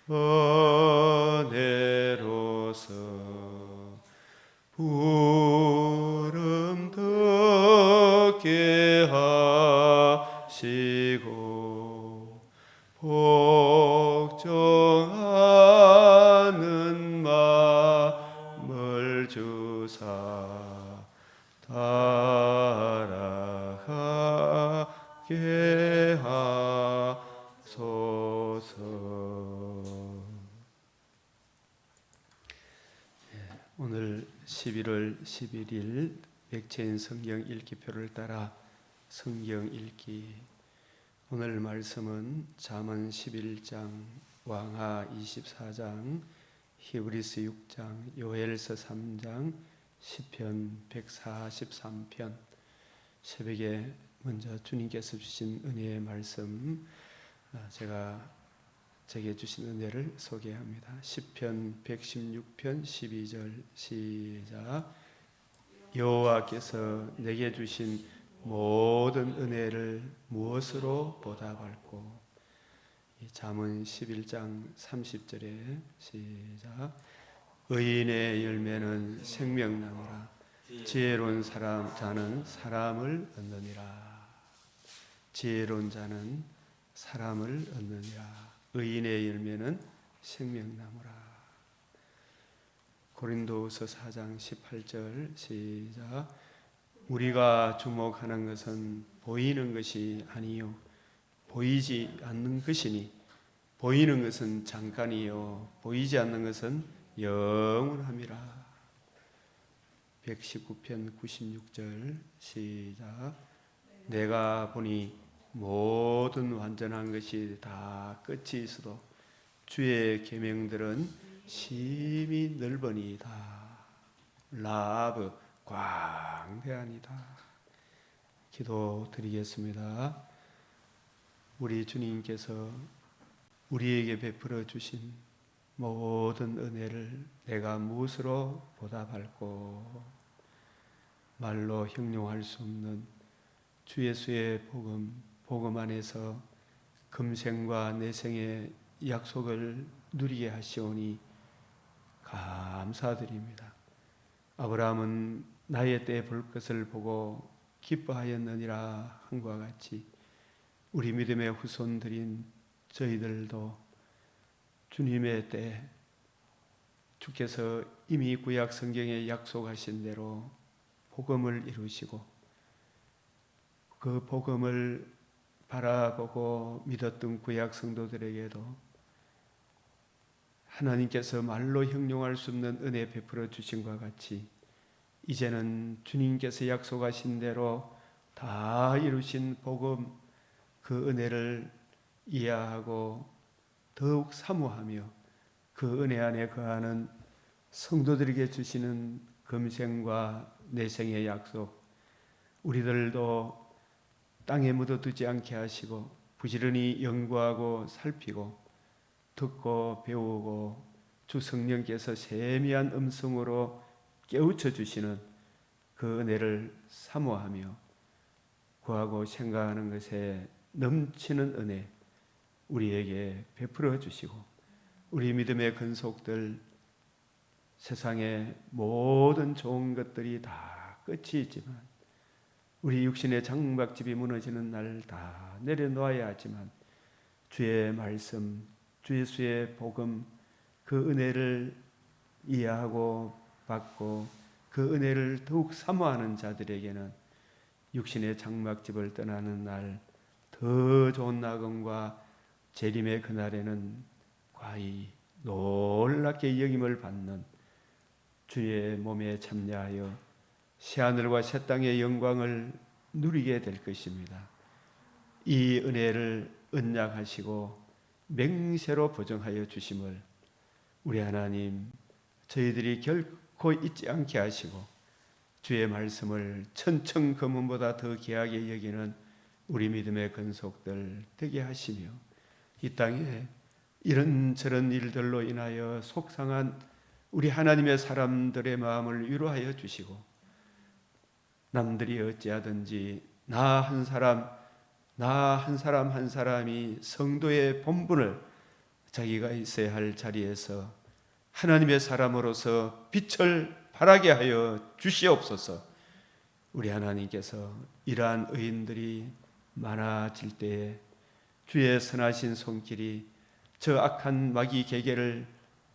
은혜로서 부름 듣게 하시고 복종하는 마음을 주사 따라가게 하소서. 오늘 11월 11일 백체인 성경 읽기표를 따라 성경 읽기. 오늘 말씀은 잠언 11장, 왕하 24장, 히브리서 6장, 요엘서 3장, 시편 143편. 새벽에 먼저 주님께서 주신 은혜의 말씀, 제게 주신 은혜를 소개합니다. 시편 116편 12절 시작. 여호와께서 내게 주신 모든 은혜를 무엇으로 보답할꼬. 잠언 11장 30절에 시작. 의인의 열매는 생명나무라. 지혜로운 자는 사람을 얻느니라. 지혜로운 자는 사람을 얻느니라. 의인의 열매는 생명나무라. 고린도후서 4장 18절 시작. 우리가 주목하는 것은 보이는 것이 아니요 보이지 않는 것이니, 보이는 것은 잠깐이요 보이지 않는 것은 영원함이라. 119편 96절 시작. 내가 보니 모든 완전한 것이 다 끝이 있어도 주의 계명들은 심히 넓으니이다. 라브 광대하니다. 기도드리겠습니다. 우리 주님께서 우리에게 베풀어 주신 모든 은혜를 내가 무엇으로 보답할꼬. 말로 형용할 수 없는 주 예수의 복음 안에서 금생과 내생의 약속을 누리게 하시오니 감사드립니다. 아브라함은 나의 때 볼 것을 보고 기뻐하였느니라 한과 같이 우리 믿음의 후손들인 저희들도 주님의 때 주께서 이미 구약 성경에 약속하신 대로 복음을 이루시고 그 복음을 바라보고 믿었던 구약 성도들에게도 하나님께서 말로 형용할 수 없는 은혜 베풀어 주신 것 같이 이제는 주님께서 약속하신 대로 다 이루신 복음, 그 은혜를 이해하고 더욱 사모하며 그 은혜 안에 거하는 성도들에게 주시는 금생과 내생의 약속, 우리들도 땅에 묻어두지 않게 하시고 부지런히 연구하고 살피고 듣고 배우고 주 성령께서 세미한 음성으로 깨우쳐 주시는 그 은혜를 사모하며 구하고 생각하는 것에 넘치는 은혜 우리에게 베풀어 주시고 우리 믿음의 근속들, 세상의 모든 좋은 것들이 다 끝이 있지만 우리 육신의 장막집이 무너지는 날 다 내려놓아야 하지만 주의 말씀, 주 예수의 복음, 그 은혜를 이해하고 받고 그 은혜를 더욱 사모하는 자들에게는 육신의 장막집을 떠나는 날 더 좋은 낙원과 재림의 그날에는 과히 놀랍게 여김을 받는 주의 몸에 참여하여 새하늘과 새 땅의 영광을 누리게 될 것입니다. 이 은혜를 언약하시고 맹세로 보증하여 주심을 우리 하나님 저희들이 결코 잊지 않게 하시고 주의 말씀을 천천금은보다 더 귀하게 여기는 우리 믿음의 근속들 되게 하시며 이 땅에 이런저런 일들로 인하여 속상한 우리 하나님의 사람들의 마음을 위로하여 주시고 남들이 어찌하든지 나 한 사람 한 사람이 성도의 본분을 자기가 있어야 할 자리에서 하나님의 사람으로서 빛을 발하게 하여 주시옵소서. 우리 하나님께서 이러한 의인들이 많아질 때에 주의 선하신 손길이 저 악한 마귀 계계를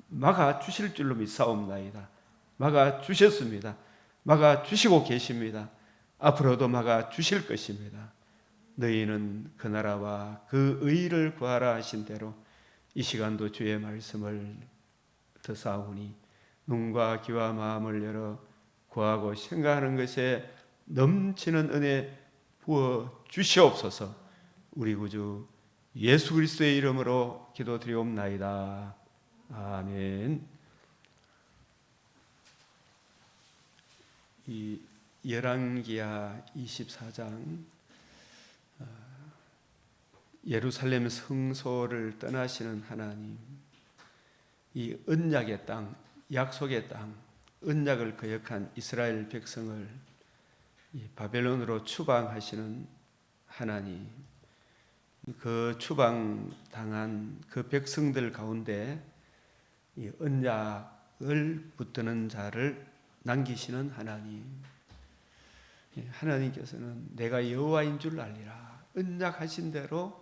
막아 주실 줄로 믿사옵나이다. 막아 주셨습니다. 막아 주시고 계십니다. 앞으로도 막아 주실 것입니다. 너희는 그 나라와 그 의를 구하라 하신 대로 이 시간도 주의 말씀을 듣사오니 눈과 귀와 마음을 열어 구하고 생각하는 것에 넘치는 은혜 부어 주시옵소서. 우리 구주 예수 그리스도의 이름으로 기도드리옵나이다. 아멘. 이 열왕기하 24장 예루살렘 성소를 떠나시는 하나님, 이 언약의 땅, 약속의 땅, 언약을 거역한 이스라엘 백성을 바벨론으로 추방하시는 하나님, 그 추방당한 그 백성들 가운데 이 언약을 붙드는 자를 남기시는 하나님, 하나님께서는 내가 여호와인 줄 알리라. 언약하신 대로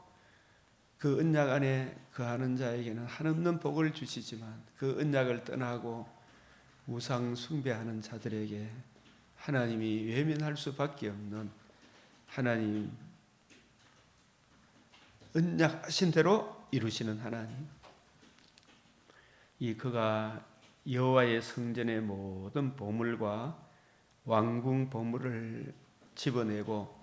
그 언약 안에 거하는 자에게는 한없는 복을 주시지만 그 언약을 떠나고 우상 숭배하는 자들에게 하나님이 외면할 수밖에 없는 하나님, 언약하신 대로 이루시는 하나님, 이 그가 여호와의 성전의 모든 보물과 왕궁 보물을 집어내고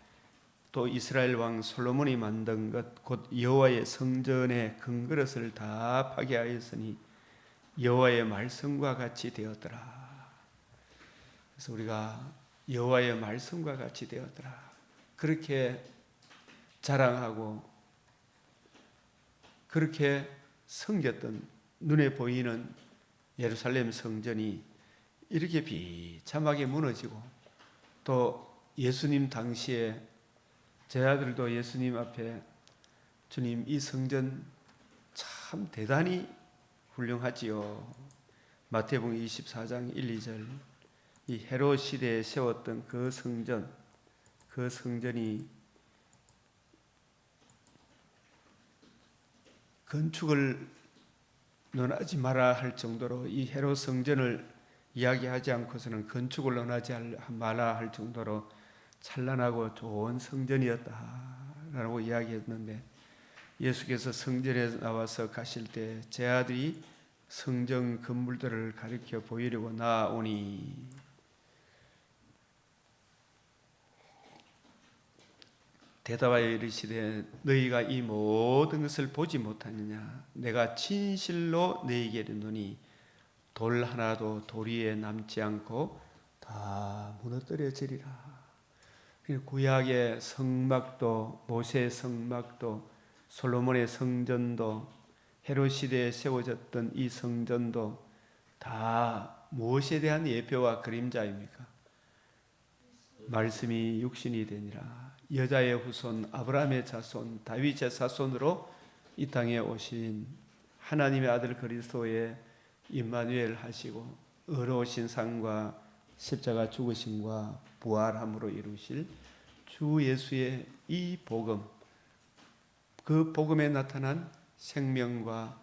또 이스라엘 왕 솔로몬이 만든 것 곧 여호와의 성전의 금그릇을 다 파괴하였으니 여호와의 말씀과 같이 되었더라. 그래서 우리가 여호와의 말씀과 같이 되었더라 그렇게 자랑하고 그렇게 섬겼던 눈에 보이는 예루살렘 성전이 이렇게 비참하게 무너지고 또 예수님 당시에 제 아들도 예수님 앞에 주님 이 성전 참 대단히 훌륭하지요. 마태복음 24장 1, 2절 이 헤롯 시대에 세웠던 그 성전, 그 성전이 건축을 논하지 마라 할 정도로 이 헤롯 성전을 이야기하지 않고서는 건축을 논하지 마라 할 정도로 찬란하고 좋은 성전이었다라고 이야기했는데 예수께서 성전에 나와서 가실 때 제 아들이 성전 건물들을 가리켜 보이려고 나오니 대답하여 이르시되 너희가 이 모든 것을 보지 못하느냐 내가 진실로 너희에게 이르노니 돌 하나도 돌 위에 남지 않고 다 무너뜨려지리라. 구약의 성막도 모세의 성막도 솔로몬의 성전도 헤롯 시대에 세워졌던 이 성전도 다 무엇에 대한 예표와 그림자입니까? 말씀이 육신이 되니라. 여자의 후손 아브라함의 자손 다윗의 자손으로 이 땅에 오신 하나님의 아들 그리스도의 임마누엘 하시고 의로우신 상과 십자가 죽으심과 부활함으로 이루실 주 예수의 이 복음, 그 복음에 나타난 생명과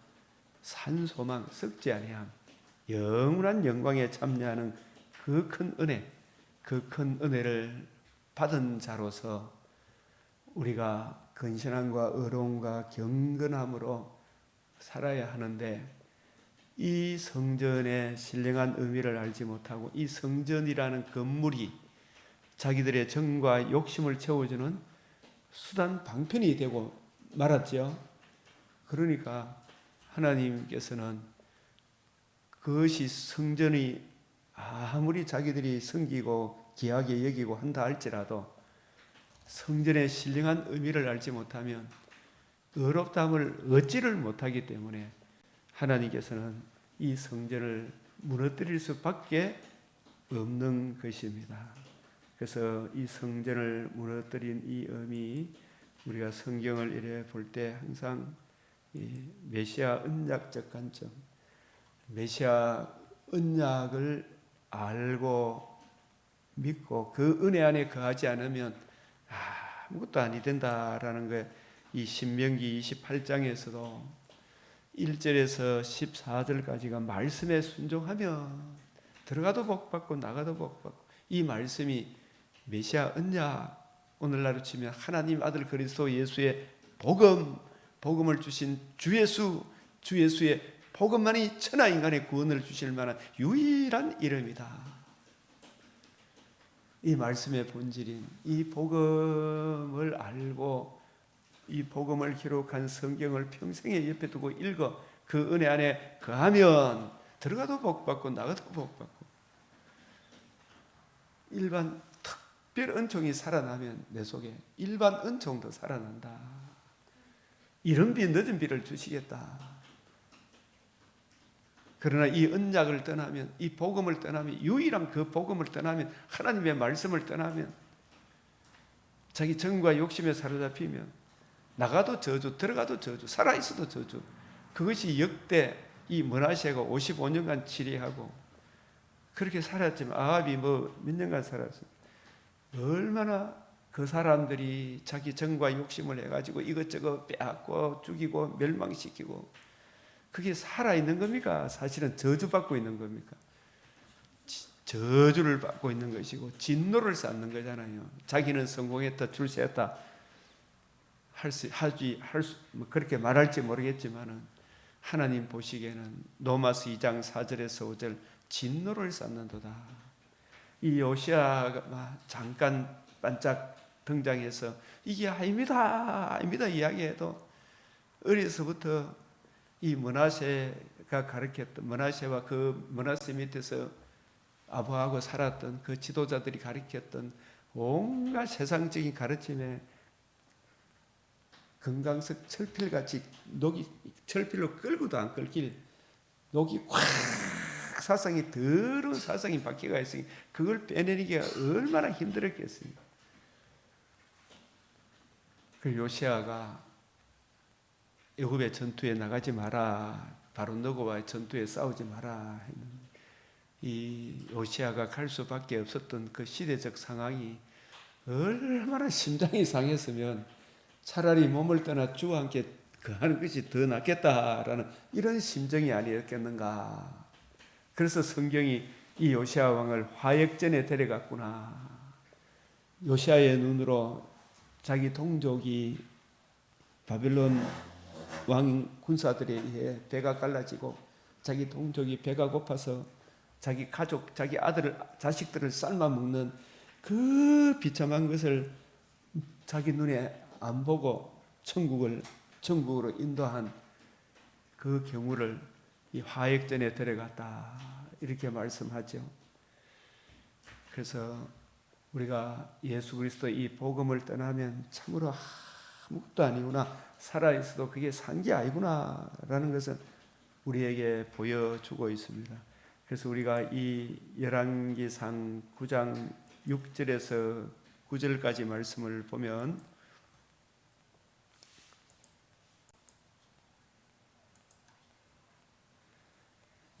산 소망, 썩지 아니함, 영원한 영광에 참여하는 그 큰 은혜, 그 큰 은혜를 받은 자로서 우리가 근신함과 의로움과 경건함으로 살아야 하는데 이 성전의 신령한 의미를 알지 못하고 이 성전이라는 건물이 자기들의 정과 욕심을 채워주는 수단 방편이 되고 말았죠. 그러니까 하나님께서는 그것이 성전이 아무리 자기들이 섬기고 귀하게 여기고 한다 할지라도 성전의 신령한 의미를 알지 못하면 의롭다함을 얻지를 못하기 때문에 하나님께서는 이 성전을 무너뜨릴 수밖에 없는 것입니다. 그래서 이 성전을 무너뜨린 이 의미, 우리가 성경을 이래 볼 때 항상 이 메시아 언약적 관점, 메시아 언약을 알고 믿고 그 은혜 안에 거하지 않으면 아무것도 아니 된다라는 거예요. 이 신명기 28장에서도 1절에서 14절까지가 말씀에 순종하면 들어가도 복받고 나가도 복받고, 이 말씀이 메시아 언약, 오늘날로 치면 하나님 아들 그리스도 예수의 복음을 주신 주 예수의 복음만이 천하 인간의 구원을 주실 만한 유일한 이름이다. 이 말씀의 본질인 이 복음을 알고 이 복음을 기록한 성경을 평생에 옆에 두고 읽어 그 은혜 안에 거하면 들어가도 복받고 나가도 복받고, 일반 특별 은총이 살아나면 내 속에 일반 은총도 살아난다. 이른 비 늦은 비를 주시겠다. 그러나 이 언약을 떠나면, 이 복음을 떠나면, 유일한 그 복음을 떠나면, 하나님의 말씀을 떠나면, 자기 정과 욕심에 사로잡히면 나가도 저주, 들어가도 저주, 살아있어도 저주. 그것이 역대 이 므낫세가 55년간 치리하고 그렇게 살았지만, 아합이 몇 년간 살았어요. 얼마나 그 사람들이 자기 정과 욕심을 해가지고 이것저것 빼앗고 죽이고 멸망시키고, 그게 살아있는 겁니까? 사실은 저주받고 있는 겁니까? 저주를 받고 있는 것이고 진노를 쌓는 거잖아요. 자기는 성공했다, 출세했다 그렇게 말할지 모르겠지만은, 하나님 보시기에는 로마서 2장 4절에서 5절 진노를 쌓는도다. 이 요시아가 잠깐 반짝 등장해서 이게 아닙니다 이야기해도, 어려서부터 이 므낫세가 가르쳤던, 므낫세와 그 므낫세 밑에서 아부하고 살았던 그 지도자들이 가르쳤던 온갖 세상적인 가르침에 금강석 철필같이 철필로 끌고도 안 끌길 녹이 확 사상이, 더러운 사상이 박혀가 있으니 그걸 빼내기가 얼마나 힘들었겠습니까? 그 요시아가 애굽의 전투에 나가지 마라, 바로 너고와의 전투에 싸우지 마라 했는데, 이 요시아가 갈 수밖에 없었던 그 시대적 상황이 얼마나 심장이 상했으면 차라리 몸을 떠나 주와 함께 거하는 것이 더 낫겠다라는 이런 심정이 아니었겠는가. 그래서 성경이 이 요시아 왕을 화역전에 데려갔구나. 요시아의 눈으로 자기 동족이 바벨론 왕 군사들에 의해 배가 갈라지고, 자기 동족이 배가 고파서 자기 가족, 자기 아들을, 자식들을 삶아 먹는 그 비참한 것을 자기 눈에 안 보고 천국으로 인도한 그 경우를 이 화역전에 데려갔다, 이렇게 말씀하죠. 그래서 우리가 예수 그리스도 이 복음을 떠나면 참으로 아무것도 아니구나, 살아있어도 그게 산 게 아니구나 라는 것은 우리에게 보여주고 있습니다. 그래서 우리가 이 열왕기상 9장 6절에서 9절까지 말씀을 보면,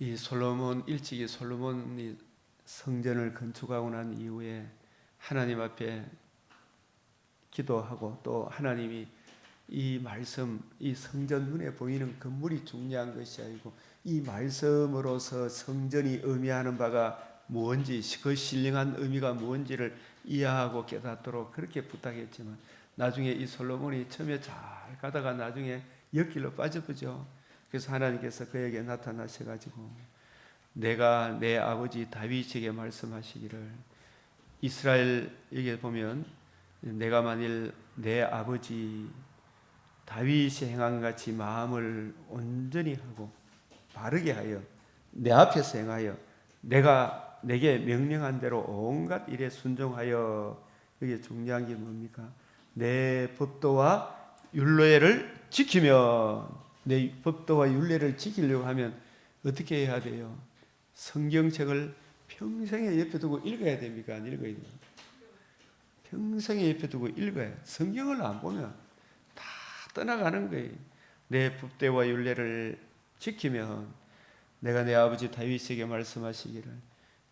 이 일찍이 솔로몬이 성전을 건축하고 난 이후에 하나님 앞에 기도하고, 또 하나님이 이 말씀, 이 성전 눈에 보이는 건물이 중요한 것이 아니고 이 말씀으로서 성전이 의미하는 바가 무엇인지, 그 신령한 의미가 무엇인지를 이해하고 깨닫도록 그렇게 부탁했지만, 나중에 이 솔로몬이 처음에 잘 가다가 나중에 역길로 빠져보죠. 그래서 하나님께서 그에게 나타나셔가지고, 내가 내 아버지 다윗에게 말씀하시기를, 이스라엘에게 보면 내가 만일 내 아버지 다윗이 행한 같이 마음을 온전히 하고 바르게 하여 내 앞에서 행하여 내가 내게 명령한 대로 온갖 일에 순종하여, 이게 중요한 게 뭡니까? 내 법도와 율례를 지키면, 내 법도와 율례를 지키려고 하면 어떻게 해야 돼요? 성경책을 평생에 옆에 두고 읽어야 됩니까? 안 읽어야 됩니까? 평생에 옆에 두고 읽어야. 성경을 안 보면 다 떠나가는 거예요. 내 법대와 율례를 지키면 내가 내 아버지 다윗에게 말씀하시기를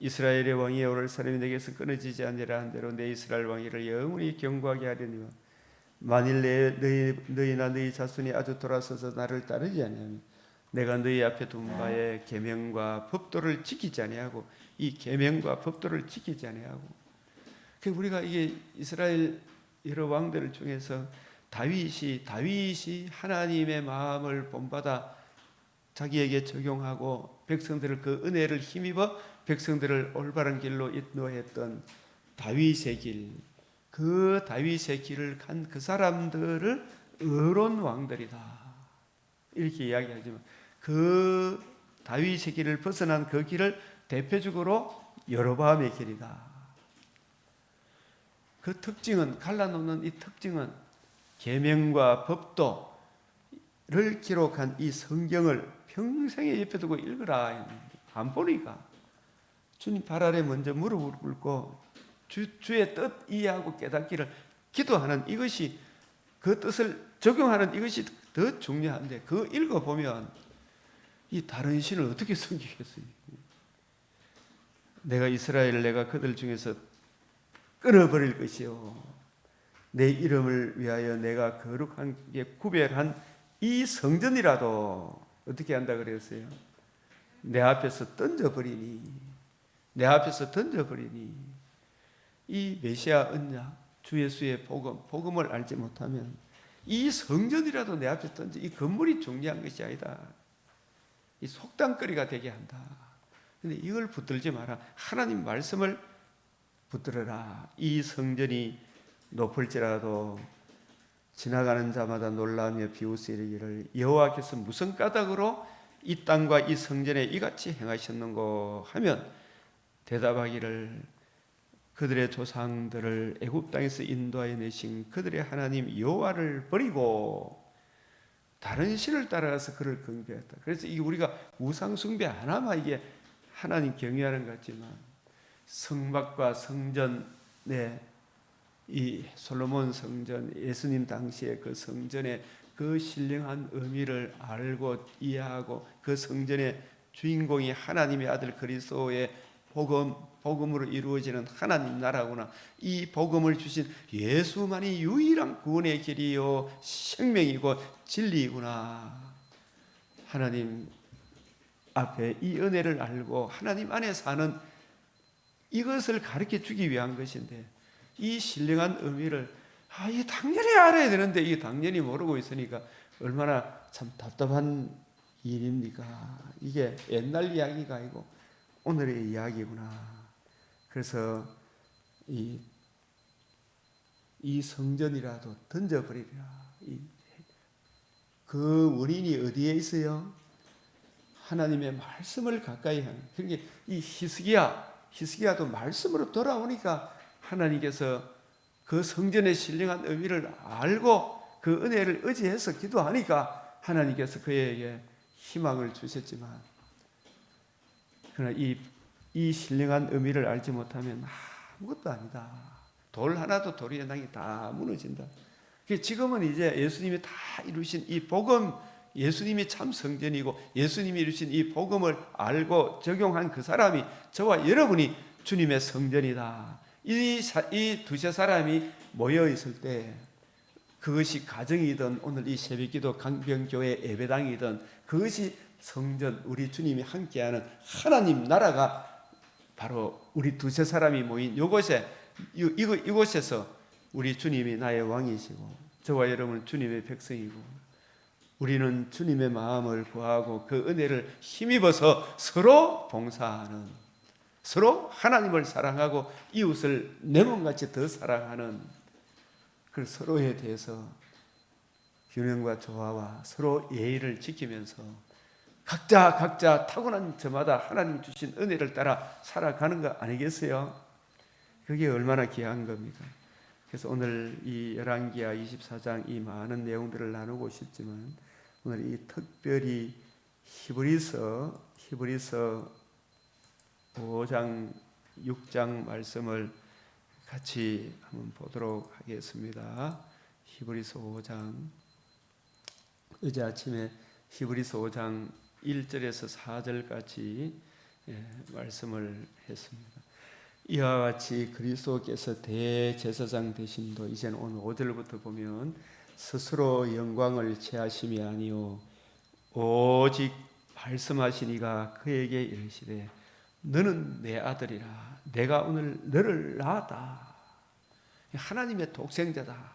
이스라엘의 왕위에 오를 사람이 내게서 끊어지지 아니라 한 대로 내 이스라엘 왕위를 영원히 경고하게 하려니와 만일 너희나 너희 자손이 아주 돌아서서 나를 따르지 아니하면 내가 너희 앞에 둔 바의 계명과 법도를 지키지 아니하고 이 계명과 법도를 지키지 아니하고 우리가 이게 이스라엘 여러 왕들 중에서 다윗이 하나님의 마음을 본받아 자기에게 적용하고 백성들을 그 은혜를 힘입어 백성들을 올바른 길로 인도했던 다윗의 길, 그 다윗의 길을 간 그 사람들을 의로운 왕들이다 이렇게 이야기하지만 그 다윗의 길을 벗어난 그 길을 대표적으로 여로보암의 길이다. 그 특징은 갈라놓는 이 특징은 계명과 법도를 기록한 이 성경을 평생에 옆에 두고 읽으라. 안 보니까 주님 발 아래 먼저 무릎을 꿇고 주의 뜻 이해하고 깨닫기를 기도하는 이것이 그 뜻을 적용하는 이것이 더 중요한데 그 읽어보면 이 다른 신을 어떻게 섬기겠어요? 내가 이스라엘을 내가 그들 중에서 끊어버릴 것이요 내 이름을 위하여 내가 거룩하게 구별한 이 성전이라도 어떻게 한다 그랬어요? 내 앞에서 던져버리니 이 메시아 언약 주 예수의 복음을 알지 못하면 이 성전이라도 내 앞에 던져 이 건물이 중요한 것이 아니다. 이 속담거리가 되게 한다. 근데 이걸 붙들지 마라. 하나님 말씀을 붙들어라. 이 성전이 높을지라도 지나가는 자마다 놀라며 비웃으리기를 여호와께서 무슨 까닭으로 이 땅과 이 성전에 이같이 행하셨는고 하면 대답하기를 그들의 조상들을 애굽 땅에서 인도하여 내신 그들의 하나님 여호와를 버리고 다른 신을 따라가서 그를 경배했다. 그래서 이게 우리가 우상 숭배 하나만 이게 하나님 경외하는 것 같지만 성막과 성전의 이 솔로몬 성전 예수님 당시의 그 성전의 그 신령한 의미를 알고 이해하고 그 성전의 주인공이 하나님의 아들 그리스도의 복음으로 이루어지는 하나님 나라구나. 이 복음을 주신 예수만이 유일한 구원의 길이요 생명이고 진리이구나. 하나님 앞에 이 은혜를 알고 하나님 안에 사는 이것을 가르쳐 주기 위한 것인데 이 신령한 의미를 이 당연히 알아야 되는데 이 당연히 모르고 있으니까 얼마나 참 답답한 일입니까? 이게 옛날 이야기가 아니고 오늘의 이야기구나. 그래서 이 성전이라도 던져버리라. 그 원인이 어디에 있어요? 하나님의 말씀을 가까이 하는. 그러니까 이 히스기야도 말씀으로 돌아오니까 하나님께서 그 성전의 신령한 의미를 알고 그 은혜를 의지해서 기도하니까 하나님께서 그에게 희망을 주셨지만 그러나 이 신령한 의미를 알지 못하면 아무것도 아니다. 돌 하나도 돌이 연당이 다 무너진다. 지금은 이제 예수님이 다 이루신 이 복음, 예수님이 참 성전이고 예수님이 이루신 이 복음을 알고 적용한 그 사람이 저와 여러분이 주님의 성전이다. 이 두세 사람이 모여 있을 때 그것이 가정이든 오늘 이 새벽기도 강병교회 예배당이든 그것이 성전, 우리 주님이 함께하는 하나님 나라가 바로 우리 두세 사람이 모인 이곳에서 우리 주님이 나의 왕이시고 저와 여러분은 주님의 백성이고 우리는 주님의 마음을 구하고 그 은혜를 힘입어서 서로 봉사하는, 서로 하나님을 사랑하고 이웃을 내 몸같이 더 사랑하는 그 서로에 대해서 균형과 조화와 서로 예의를 지키면서 각자 타고난 저마다 하나님 주신 은혜를 따라 살아가는 거 아니겠어요? 그게 얼마나 귀한 겁니까? 그래서 오늘 이 열왕기하 24장 이 많은 내용들을 나누고 싶지만 오늘 이 특별히 히브리서 5장 6장 말씀을 같이 한번 보도록 하겠습니다. 히브리서 5장 어제 아침에 히브리서 5장 1절에서 4절까지 말씀을 했습니다. 이와 같이 그리스도께서 대제사장 되심도 이제는 오늘 5절부터 보면 스스로 영광을 취하심이 아니요 오직 말씀하시니가 그에게 이르시되 너는 내 아들이라 내가 오늘 너를 낳았다. 하나님의 독생자다.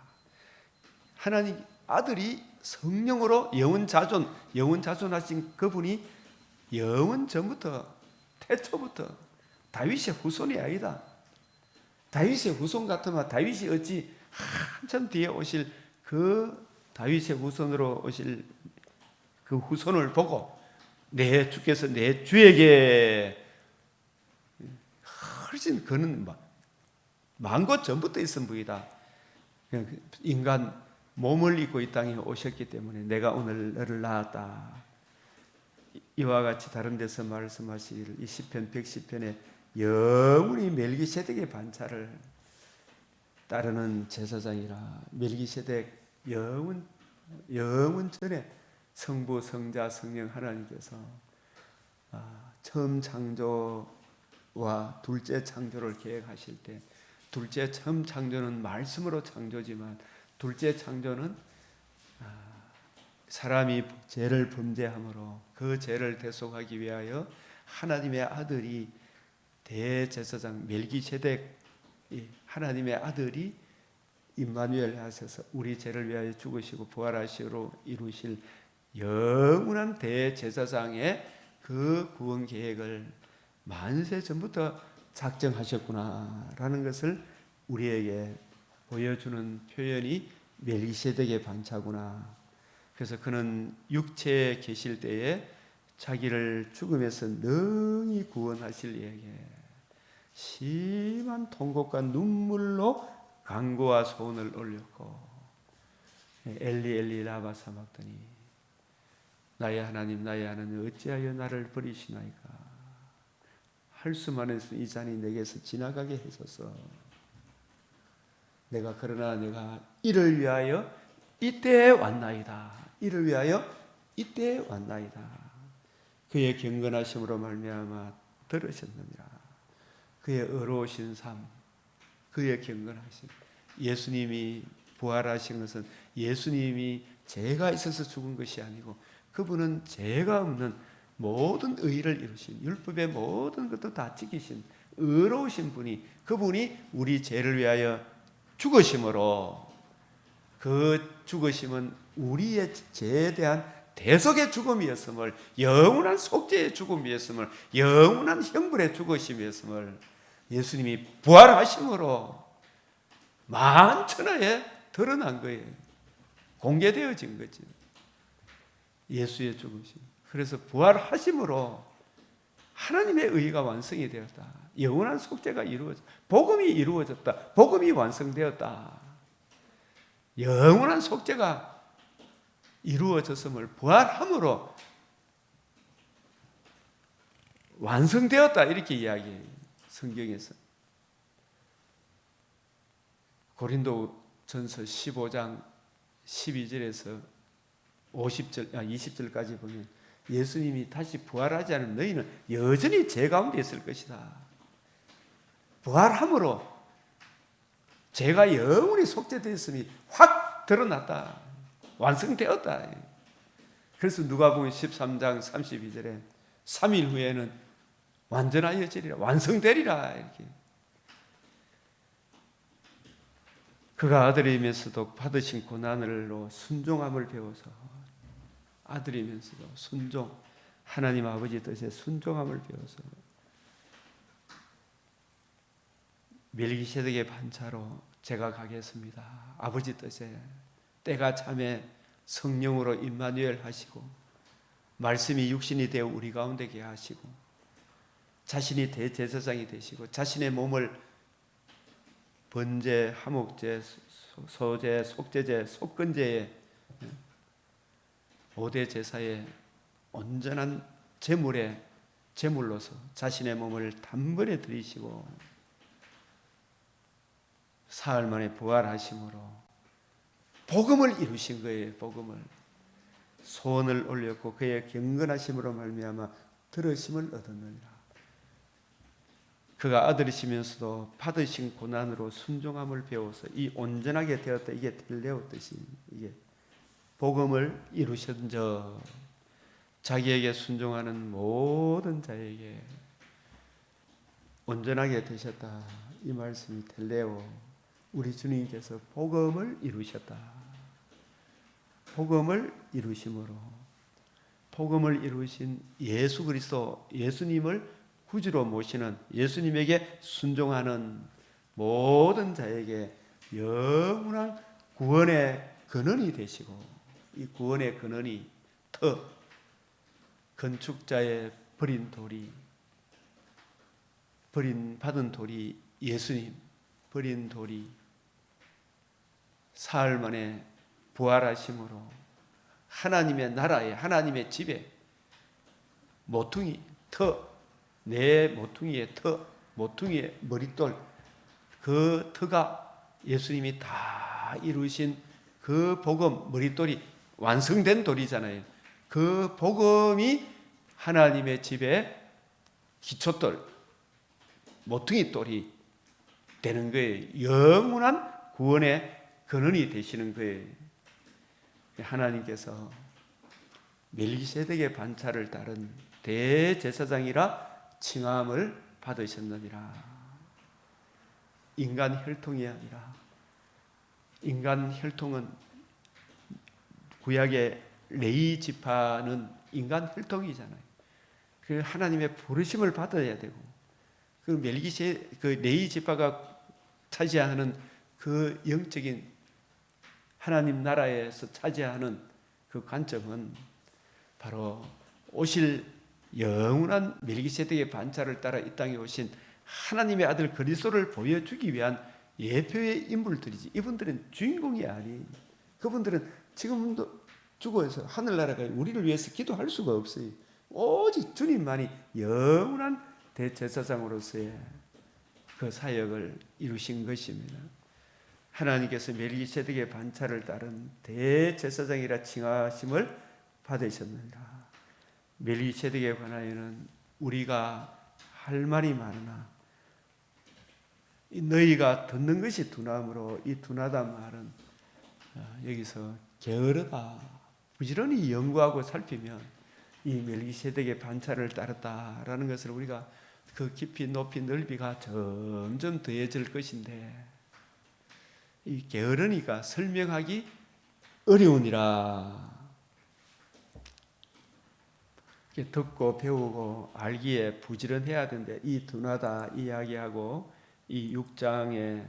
하나님 아들이 성령으로 영원 자존하신 그분이 영원 전부터 태초부터 다윗의 후손이 아니다. 다윗의 후손 같으면 다윗이 어찌 한참 뒤에 오실 그 다윗의 후손으로 오실 그 후손을 보고 내 주께서 내 주에게 훨씬 그는 만고 전부터 있은 분이다. 인간 몸을 입고 이 땅에 오셨기 때문에 내가 오늘 너를 낳았다. 이와 같이 다른 데서 말씀하실 이 시편 110편에 영원히 멜기세덱의 반차를 따르는 제사장이라. 멜기세덱 영원 전에 성부, 성자, 성령 하나님께서 처음 창조와 둘째 창조를 계획하실 때 둘째 처음 창조는 말씀으로 창조지만 둘째 창조는 사람이 죄를 범죄함으로 그 죄를 대속하기 위하여 하나님의 아들이 대제사장 멜기세덱 하나님의 아들이 임마누엘 하셔서 우리 죄를 위하여 죽으시고 부활하시로 이루실 영원한 대제사장의 그 구원 계획을 만세 전부터 작정하셨구나라는 것을 우리에게 보여주는 표현이 멜기세덱의 반차구나. 그래서 그는 육체에 계실 때에 자기를 죽음에서 능히 구원하실 이에게 심한 통곡과 눈물로 간구와 소원을 올렸고 엘리 엘리 라마 사막더니 나의 하나님 나의 하나님 어찌하여 나를 버리시나이까. 할 수만 해서 이 잔이 내게서 지나가게 해소서. 그러나 내가 이를 위하여 이때에 왔나이다. 이를 위하여 이때에 왔나이다. 그의 경건하심으로 말미암아 들으셨느니라. 그의 의로우신 삶, 그의 경건하심. 예수님이 부활하신 것은 예수님이 죄가 있어서 죽은 것이 아니고 그분은 죄가 없는 모든 의를 이루신 율법의 모든 것도 다 지키신 의로우신 분이 그분이 우리 죄를 위하여 죽으심으로 그 죽으심은 우리의 죄에 대한 대속의 죽음이었음을 영원한 속죄의 죽음이었음을 영원한 형벌의 죽으심이었음을 예수님이 부활하심으로 만천하에 드러난 거예요. 공개되어진 거죠. 예수의 죽으심. 그래서 부활하심으로 하나님의 의가 완성이 되었다. 영원한 속죄가 이루어졌다. 복음이 이루어졌다. 복음이 완성되었다. 영원한 속죄가 이루어졌음을 부활함으로 완성되었다. 이렇게 이야기해요. 성경에서. 고린도전서 15장 12절에서 20절까지 보면 예수님이 다시 부활하지 않은 너희는 여전히 죄 가운데 있을 것이다. 부활함으로 죄가 영원히 속죄되었음이 확 드러났다. 완성되었다. 그래서 누가복음 13장 32절에 3일 후에는 완전하여지리라. 완성되리라. 이렇게. 그가 아들이면서도 받으신 고난으로 순종함을 배워서 아들이면서도 순종, 하나님 아버지 뜻에 순종함을 배워서 멜기세덱의 반차로 제가 가겠습니다. 아버지 뜻에 때가 참에 성령으로 임마누엘 하시고 말씀이 육신이 되어 우리 가운데 계하시고 자신이 대제사장이 되시고 자신의 몸을 번제, 화목제, 소제, 속제제, 속건제의 5대 제사의 온전한 제물로서 자신의 몸을 단번에 드리시고 사흘 만에 부활하심으로 복음을 이루신 거예요. 복음을. 소원을 올렸고 그의 경건하심으로 말미암아 들으심을 얻었느니라. 그가 아들이시면서도 받으신 고난으로 순종함을 배워서 이 온전하게 되었다. 이게 텔레오 뜻이, 이게 복음을 이루신 저, 자기에게 순종하는 모든 자에게 온전하게 되셨다. 이 말씀이 텔레오, 우리 주님께서 복음을 이루셨다. 복음을 이루심으로, 복음을 이루신 예수 그리스도, 예수님을 구주로 모시는, 예수님에게 순종하는 모든 자에게 영원한 구원의 근원이 되시고, 이 구원의 근원이 건축자의 버린 돌이, 받은 돌이 예수님, 버린 돌이 사흘 만에 부활하심으로 하나님의 나라에, 하나님의 집에 모퉁이, 내 모퉁이의 모퉁이의 머릿돌, 그 터가 예수님이 다 이루신 그 복음, 머릿돌이 완성된 돌이잖아요. 그 복음이 하나님의 집에 기초돌, 모퉁이 돌이 되는 거예요. 영원한 구원의 근원이 되시는 거예요. 하나님께서 멜기세덱의 반차를 따른 대제사장이라 칭함을 받으셨느니라. 인간 혈통이 아니라, 인간 혈통은, 구약의 레위 지파는 인간 혈통이잖아요. 그 하나님의 부르심을 받아야 되고, 그 그 레위 지파가 차지하는 그 영적인 하나님 나라에서 차지하는 그 관점은 바로 오실 영원한 멜기세덱의 반차를 따라 이 땅에 오신 하나님의 아들 그리스도를 보여주기 위한 예표의 인물들이지, 이분들은 주인공이 아니. 그분들은 지금도 죽어서 하늘나라가 우리를 위해서 기도할 수가 없어요. 오직 주님만이 영원한 대제사장으로서의 그 사역을 이루신 것입니다. 하나님께서 멜기세덱의 반차를 따른 대제사장이라 칭하심을 받으셨느니라. 멜기세덱에 관하여는 우리가 할 말이 많으나 너희가 듣는 것이 둔함으로, 이 둔하다 말은 여기서 게으르다, 부지런히 연구하고 살피면 이 멜기세덱의 반차를 따랐다라는 것을 우리가 그 깊이 높이 넓이가 점점 더해질 것인데, 이 게으르니까 설명하기 어려우니라. 듣고 배우고 알기에 부지런해야 되는데, 이 둔하다 이야기하고 이 6장에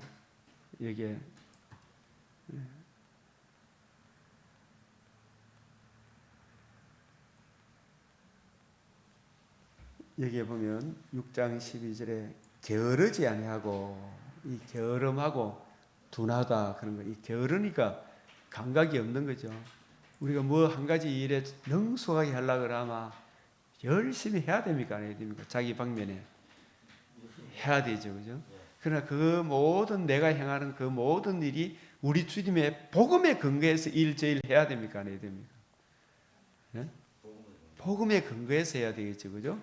여기에 보면 6장 12절에 게으르지 아니하고, 이 게으름하고 둔하다 그런 거, 이 게으르니까 감각이 없는 거죠. 우리가 뭐 한 가지 일에 능숙하게 하려고 하면 열심히 해야 됩니까? 안 해야 됩니까? 자기 방면에 해야 되죠, 그죠? 그러나 그 모든 내가 행하는 그 모든 일이 우리 주님의 복음에 근거해서 일제일 해야 됩니까? 안 해야 됩니까? 네? 복음에 근거해서 해야 되겠죠, 그죠?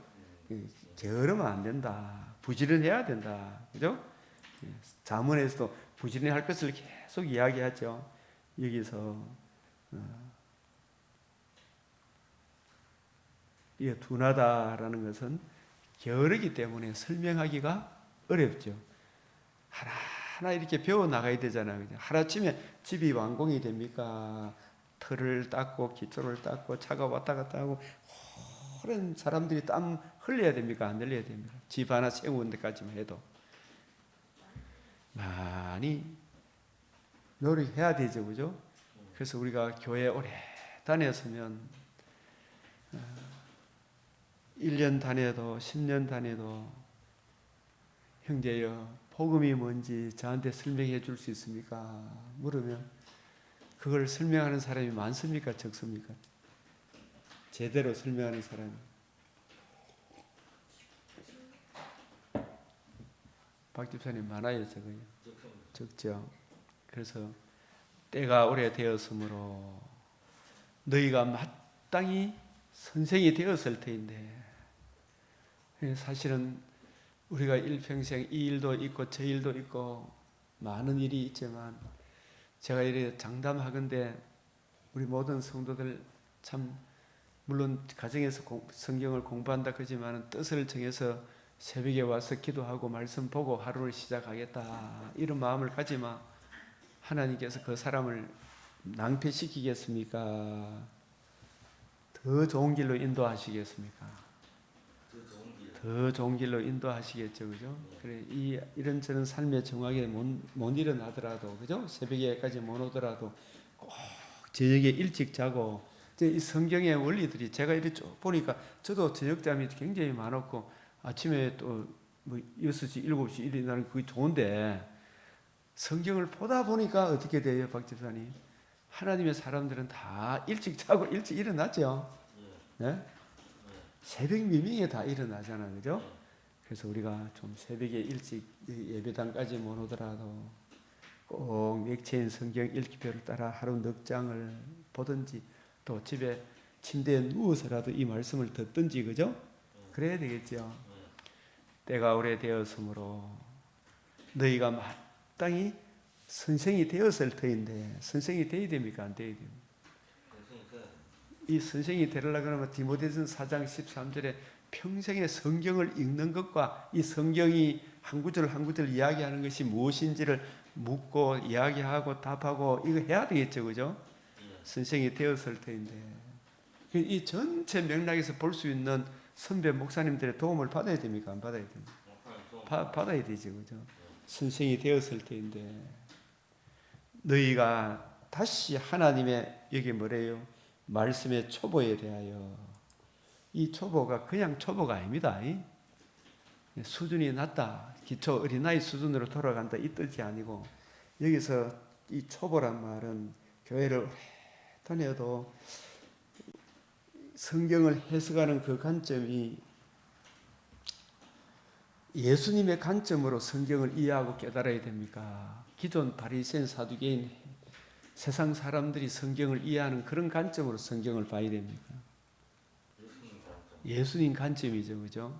게으르면 안 된다. 부지런해야 된다, 그죠? 자문에서도 부지런히 할 것을 계속 이야기하죠. 여기서 이게 둔하다라는 것은 게으르기 때문에 설명하기가 어렵죠. 하나하나 이렇게 배워 나가야 되잖아요. 하루아침에 집이 완공이 됩니까? 틀을 닦고 기초를 닦고 차가 왔다 갔다 하고 오랜 사람들이 땀 흘려야 됩니까? 안 흘려야 됩니까? 집 하나 세우는 데까지만 해도 많이 노력해야 되죠, 그죠? 그래서 우리가 교회 오래 다녔으면 1년 다녀도 10년 다녀도 형제여 복음이 뭔지 저한테 설명해 줄 수 있습니까? 물으면 그걸 설명하는 사람이 많습니까? 적습니까? 제대로 설명하는 사람이 박 집사님 많아요, 적어요? 적죠. 그래서 때가 오래되었으므로 너희가 마땅히 선생이 되었을 터인데, 사실은 우리가 일평생 이 일도 있고 저 일도 있고 많은 일이 있지만, 제가 이렇게 장담하건대 우리 모든 성도들 참 물론 가정에서 성경을 공부한다 그러지만 뜻을 정해서 새벽에 와서 기도하고 말씀 보고 하루를 시작하겠다 이런 마음을 가지마. 하나님께서 그 사람을 낭패시키겠습니까? 더 좋은 길로 인도하시겠습니까? 더 좋은 길로 인도하시겠죠, 그죠? 그래, 이런저런 삶의 정확에 못 일어나더라도, 그죠? 새벽에까지 못 오더라도 꼭 저녁에 일찍 자고, 이 성경의 원리들이 제가 이렇게 쭉 보니까 저도 저녁잠이 굉장히 많았고 아침에 또 뭐 6시, 7시 일어나는 그게 좋은데, 성경을 보다 보니까 어떻게 돼요, 박 집사님? 하나님의 사람들은 다 일찍 자고 일찍 일어났죠. 네? 새벽 미명에 다 일어나잖아요, 그죠? 그래서 우리가 좀 새벽에 일찍 예배당까지 못 오더라도 꼭 맥체인 성경 읽기표를 따라 하루 넉 장을 보든지, 또 집에 침대에 누워서라도 이 말씀을 듣든지, 그죠? 그래야 되겠죠. 때가 오래되었으므로 너희가 마땅히 선생이 되었을 터인데, 선생이 되어야 됩니까? 안 되어야 됩니까? 이 선생이 되려고 하면 디모데전서 4장 13절에 평생의 성경을 읽는 것과 이 성경이 한 구절 한 구절 이야기하는 것이 무엇인지를 묻고 이야기하고 답하고 이거 해야 되겠죠, 그죠? 선생이 되었을 터인데, 이 전체 맥락에서 볼 수 있는 선배 목사님들의 도움을 받아야 됩니까? 안 받아야 됩니까? 받아야 되죠, 그죠? 선생이 되었을 터인데, 너희가 다시 하나님의, 여기 뭐래요? 말씀의 초보에 대하여, 이 초보가 그냥 초보가 아닙니다. 수준이 낮다, 기초 어린아이 수준으로 돌아간다 이 뜻이 아니고, 여기서 이 초보란 말은 교회를 오래 다녀도 성경을 해석하는 그 관점이 예수님의 관점으로 성경을 이해하고 깨달아야 됩니까? 기존 바리새인 사두개인 세상 사람들이 성경을 이해하는 그런 관점으로 성경을 봐야 됩니까? 예수님 관점이죠, 그죠?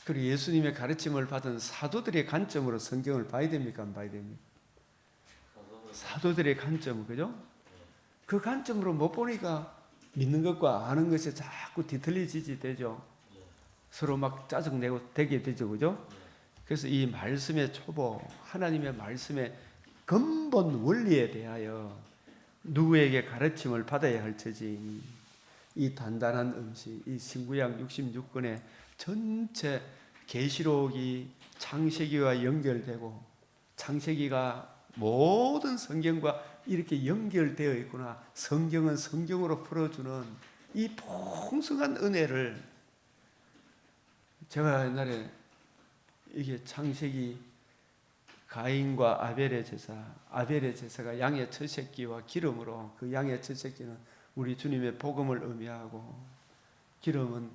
그리고 예수님의 가르침을 받은 사도들의 관점으로 성경을 봐야 됩니까? 안 봐야 됩니까? 사도들의 관점, 그죠? 그 관점으로 못 보니까 믿는 것과 아는 것이 자꾸 뒤틀리지지 되죠. 서로 막 짜증내고 되게 되죠, 그죠? 그래서 이 말씀의 초보, 하나님의 말씀의 근본 원리에 대하여 누구에게 가르침을 받아야 할 처지, 이 단단한 음식, 이 신구약 66권의 전체 계시록이 창세기와 연결되고, 창세기가 모든 성경과 이렇게 연결되어 있구나, 성경은 성경으로 풀어주는 이 풍성한 은혜를, 제가 옛날에 이게 창세기 가인과 아벨의 제사가 양의 첫 새끼와 기름으로, 그 양의 첫 새끼는 우리 주님의 복음을 의미하고, 기름은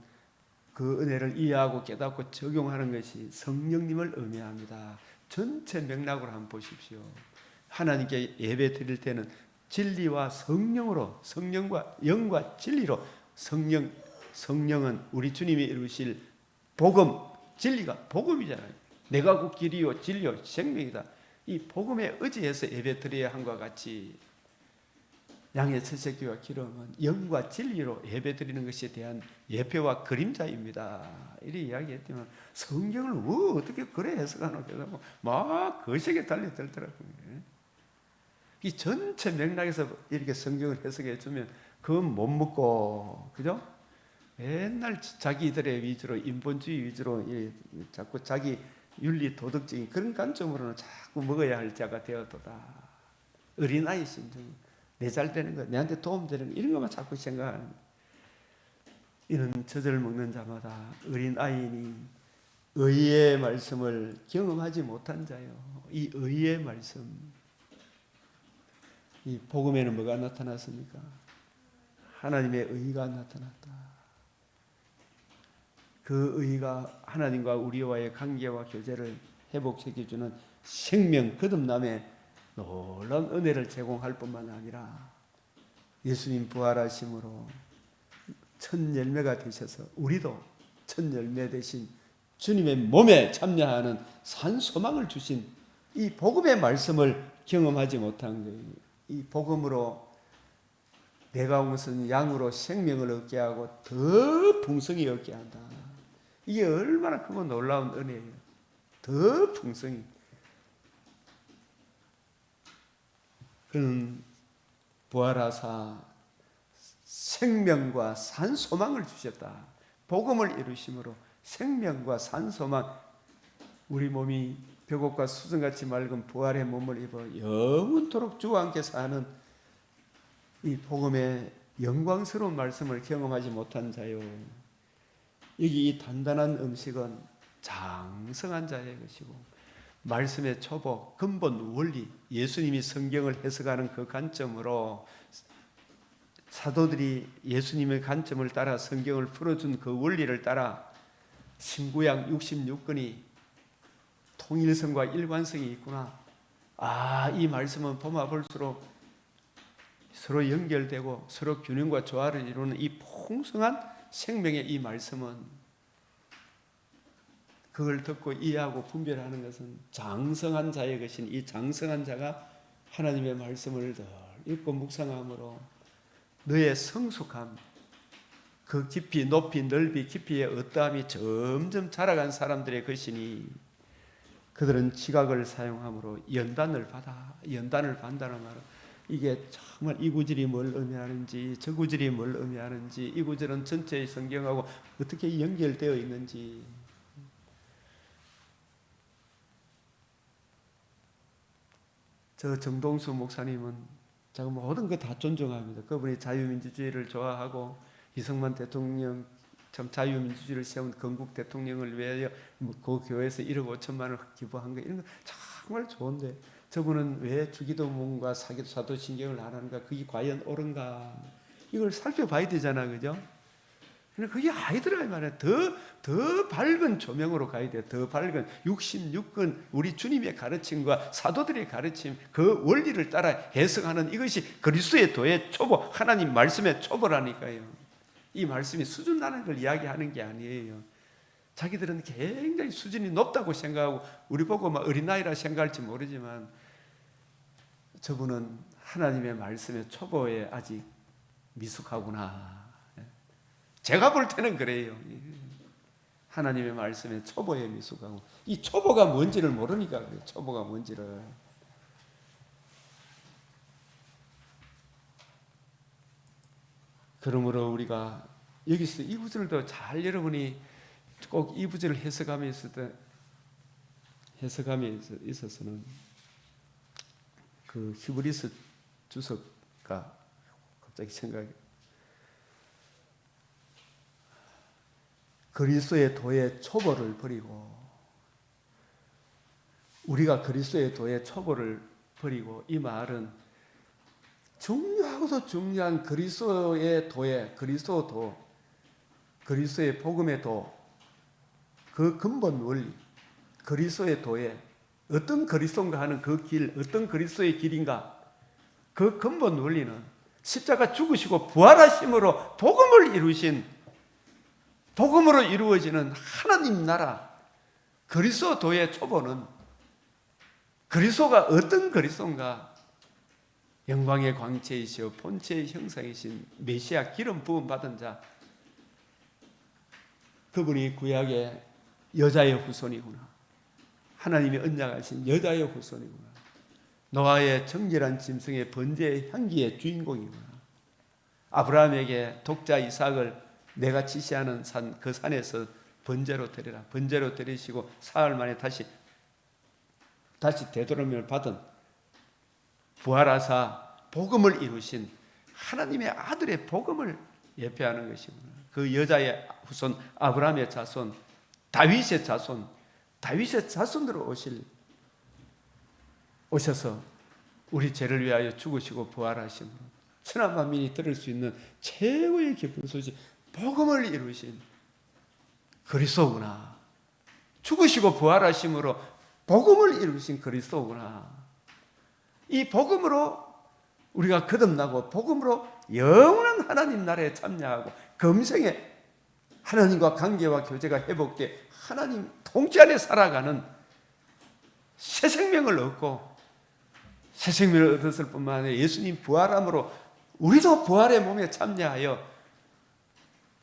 그 은혜를 이해하고 깨닫고 적용하는 것이 성령님을 의미합니다. 전체 맥락으로 한번 보십시오. 하나님께 예배 드릴 때는 진리와 성령으로, 성령과 영과 진리로, 성령은 우리 주님이 이루실 복음, 진리가 복음이잖아요. 내가 곧 길이요 진리요 생명이다. 이 복음에 의지해서 예배 드려야 한과 같이, 양의 첫 새끼와 기름은 영과 진리로 예배 드리는 것에 대한 예표와 그림자입니다. 이렇게 이야기했지만 성경을 어떻게 그래 해석하노? 그래서 막 거시게 달려들더라고요. 이 전체 맥락에서 이렇게 성경을 해석해 주면 그건 못 먹고, 그죠? 맨날 자기들의 위주로, 인본주의 위주로 자꾸 자기 윤리 도덕적인 그런 관점으로는 자꾸 먹어야 할 자가 되었도다. 어린아이 심정, 내 잘 되는 것, 내한테 도움 되는 것, 이런 것만 자꾸 생각하는 것. 이는 젖을 먹는 자마다 어린아이니 의의 말씀을 경험하지 못한 자요. 이 의의 말씀, 이 복음에는 뭐가 나타났습니까? 하나님의 의가 나타났다. 그 의가 하나님과 우리와의 관계와 교제를 회복시켜주는 생명 거듭남의 놀라운 은혜를 제공할 뿐만 아니라 예수님 부활하심으로 첫 열매가 되셔서 우리도 첫 열매 되신 주님의 몸에 참여하는 산 소망을 주신 이 복음의 말씀을 경험하지 못한 거예요. 이 복음으로 내가 온 것은 양으로 생명을 얻게 하고 더 풍성히 얻게 한다. 이게 얼마나 크고 놀라운 은혜예요. 더 풍성히. 그는 부활하사 생명과 산 소망을 주셨다. 복음을 이루심으로 생명과 산 소망, 우리 몸이 벽옥과 수정같이 맑은 부활의 몸을 입어 영원토록 주와 함께 사는 이 복음의 영광스러운 말씀을 경험하지 못한 자요, 여기 이 단단한 음식은 장성한 자의 것이고 말씀의 초보, 근본, 원리, 예수님이 성경을 해석하는 그 관점으로 사도들이 예수님의 관점을 따라 성경을 풀어준 그 원리를 따라 신구약 66권이 통일성과 일관성이 있구나. 이 말씀은 보면 볼수록 서로 연결되고 서로 균형과 조화를 이루는 이 풍성한 생명의 이 말씀은, 그걸 듣고 이해하고 분별하는 것은 장성한 자의 것인 이 장성한 자가 하나님의 말씀을 늘 읽고 묵상함으로 너의 성숙함, 그 깊이 높이 넓이 깊이의 어떠함이 점점 자라간 사람들의 것이니 그들은 지각을 사용함으로 연단을 받는다는 말은 이게 정말 이 구절이 뭘 의미하는지 저 구절이 뭘 의미하는지 이 구절은 전체의 성경하고 어떻게 연결되어 있는지, 저 정동수 목사님은 제가 모든 거 다 존중합니다. 그분이 자유민주주의를 좋아하고 이승만 대통령 참 자유민주주의를 세운 건국 대통령을 위하여 그 교회에서 1억 5천만 원을 기부한 거, 이런 거 정말 좋은데 저분은 왜 주기도문과 사도신경을 안 하는가? 그게 과연 옳은가? 이걸 살펴봐야 되잖아, 그죠? 근데 그게 아니더라 말이야. 더 밝은 조명으로 가야 돼. 더 밝은 66권 우리 주님의 가르침과 사도들의 가르침, 그 원리를 따라 해석하는 이것이 그리스도의 도의 초보, 하나님 말씀의 초보라니까요. 이 말씀이 수준 나는 걸 이야기하는 게 아니에요. 자기들은 굉장히 수준이 높다고 생각하고 우리 보고 막 어린아이라 생각할지 모르지만 저분은 하나님의 말씀의 초보에 아직 미숙하구나. 제가 볼 때는 그래요. 하나님의 말씀에 초보에 미숙하고, 이 초보가 뭔지를 모르니까 그래요. 초보가 뭔지를. 그러므로 우리가 여기서 이 구절도 잘 여러분이 꼭 이 구절을 해석함에 있어서는 그 히브리서 주석가 갑자기 생각이, 그리스도의 도의 초보를 버리고, 우리가 그리스도의 도의 초보를 버리고, 이 말은 중요하고도 중요한 그리스도의 도의, 그리스도 도, 그리스도의 복음의 도, 그 근본 원리, 그리스도의 도의 어떤 그리스도인가 하는 그 길, 어떤 그리스도의 길인가, 그 근본 원리는 십자가 죽으시고 부활하심으로 복음을 이루신, 복음으로 이루어지는 하나님 나라 그리스도 도의 초보는 그리스도가 어떤 그리스도인가, 영광의 광채이시오 본체의 형상이신 메시아 기름 부음 받은 자, 그분이 구약의 여자의 후손이구나, 하나님이 언약하신 여자의 후손이구나, 노아의 정결한 짐승의 번제의 향기의 주인공이구나, 아브라함에게 독자 이삭을 내가 지시하는 산, 그 산에서 번제로 드리라, 번제로 드리시고 사흘 만에 다시 되돌음을 받은, 부활하사 복음을 이루신 하나님의 아들의 복음을 예표하는 것이구나. 그 여자의 후손 아브라함의 자손, 다윗의 자손, 다윗의 자손으로 오셔서 우리 죄를 위하여 죽으시고 부활하심으로 천하 만민이 들을 수 있는 최고의 기쁜 소식, 복음을 이루신 그리스도구나. 죽으시고 부활하심으로 복음을 이루신 그리스도구나. 이 복음으로 우리가 거듭나고 복음으로 영원한 하나님 나라에 참여하고 금생에 하나님과 관계와 교제가 회복돼 하나님 통치 안에 살아가는 새 생명을 얻고 새 생명을 얻었을 뿐만 아니라 예수님 부활함으로 우리도 부활의 몸에 참여하여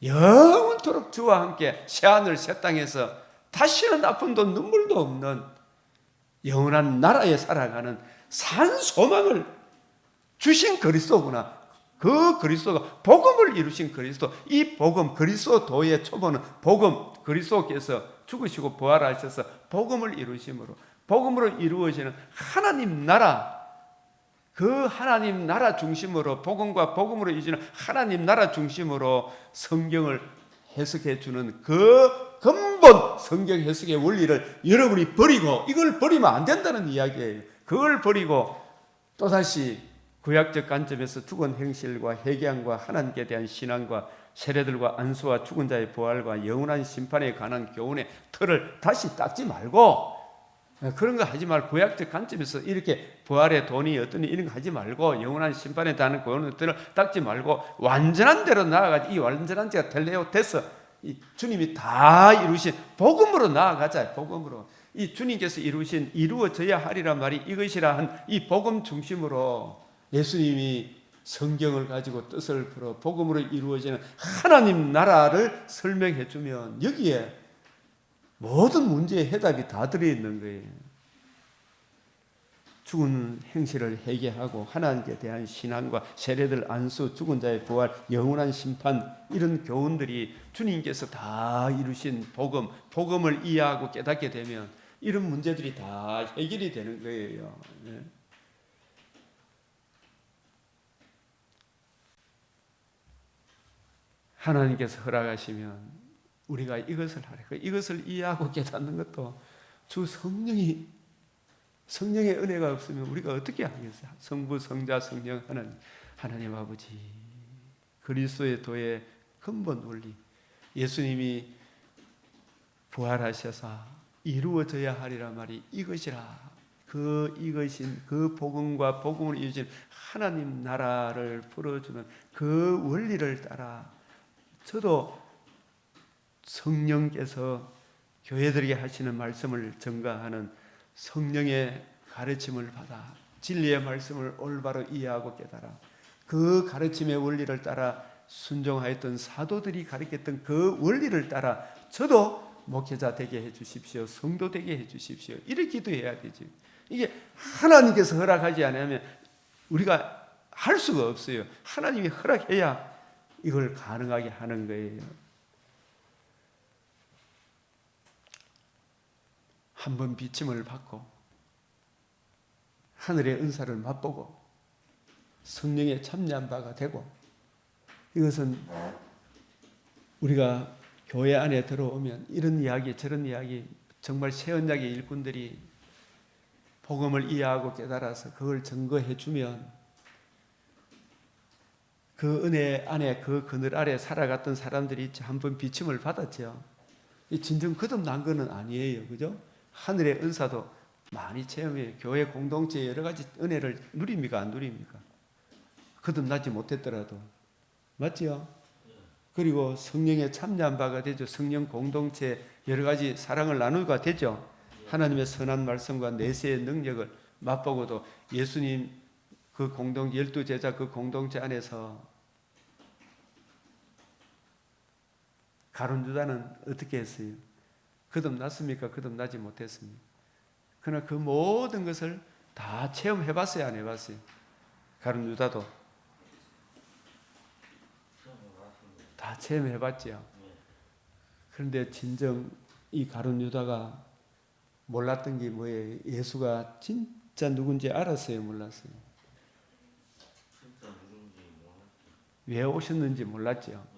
영원토록 주와 함께 새하늘 새 땅에서 다시는 아픔도 눈물도 없는 영원한 나라에 살아가는 산 소망을 주신 그리스도구나. 그 그리스도가 복음을 이루신 그리스도, 이 복음 그리스도의 초본은 복음, 그리스도께서 죽으시고 부활하셔서 복음을 이루심으로 복음으로 이루어지는 하나님 나라, 그 하나님 나라 중심으로 복음과 복음으로 이루어지는 하나님 나라 중심으로 성경을 해석해 주는 그 근본 성경 해석의 원리를 여러분이 버리고, 이걸 버리면 안 된다는 이야기예요. 그걸 버리고 또다시 구약적 관점에서 죽은 행실과 회개함과 하나님께 대한 신앙과 세례들과 안수와 죽은 자의 부활과 영원한 심판에 관한 교훈의 틀을 다시 닦지 말고, 그런 거 하지 말고, 구약적 관점에서 이렇게 부활의 돈이 어떠니 이런 거 하지 말고, 영원한 심판에 대한 교훈의 틀을 닦지 말고 완전한 대로 나아가지. 이 완전한 자가 될래요 돼서 주님이 다 이루신 복음으로 나아가자. 복음으로 이 주님께서 이루어져야 하리란 말이 이것이라 한 이 복음 중심으로 예수님이 성경을 가지고 뜻을 풀어 복음으로 이루어지는 하나님 나라를 설명해 주면 여기에 모든 문제의 해답이 다 들어있는 거예요. 죽은 행실을 회개하고 하나님께 대한 신앙과 세례들 안수, 죽은 자의 부활, 영원한 심판, 이런 교훈들이 주님께서 다 이루신 복음, 복음을 이해하고 깨닫게 되면 이런 문제들이 다 해결이 되는 거예요. 하나님께서 허락하시면 우리가 이것을 하래. 이것을 이해하고 깨닫는 것도 주 성령의 은혜가 없으면 우리가 어떻게 하겠어요? 성부, 성자, 성령, 하나님 아버지, 그리스도의 도의 근본 원리, 예수님이 부활하셔서 이루어져야 하리라 말이 이것이라. 이것인 그 복음과 복음을 이루신 하나님 나라를 풀어주는 그 원리를 따라 저도 성령께서 교회들에게 하시는 말씀을 전가하는 성령의 가르침을 받아 진리의 말씀을 올바로 이해하고 깨달아 그 가르침의 원리를 따라 순종하였던 사도들이 가르쳤던 그 원리를 따라 저도 목회자 되게 해주십시오. 성도 되게 해주십시오. 이렇게 기도해야 되지. 이게 하나님께서 허락하지 않으면 우리가 할 수가 없어요. 하나님이 허락해야 이걸 가능하게 하는 거예요. 한번 비침을 받고 하늘의 은사를 맛보고 성령에 참여한 바가 되고, 이것은 우리가 교회 안에 들어오면 이런 이야기 저런 이야기, 정말 새 언약의 일꾼들이 복음을 이해하고 깨달아서 그걸 증거해 주면 그 은혜 안에 그 그늘 아래 살아갔던 사람들이 한번 비침을 받았죠. 진정 거듭난 거는 아니에요. 그죠? 하늘의 은사도 많이 체험해요. 교회 공동체에 여러 가지 은혜를 누립니까? 안 누립니까? 거듭나지 못했더라도. 맞지요? 그리고 성령에 참여한 바가 되죠. 성령 공동체 여러 가지 사랑을 나누가 되죠. 하나님의 선한 말씀과 내세의 능력을 맛보고도 예수님 그 공동 12제자 그 공동체 안에서 가룟 유다는 어떻게 했어요? 거듭났습니까? 거듭나지 못했습니까? 그러나 그 모든 것을 다 체험해봤어요? 안 해봤어요? 가룟 유다도 다 체험해봤죠. 그런데 진정 이 가룟 유다가 몰랐던 게 뭐예요? 예수가 진짜 누군지 알았어요? 몰랐어요? 왜 오셨는지 몰랐죠.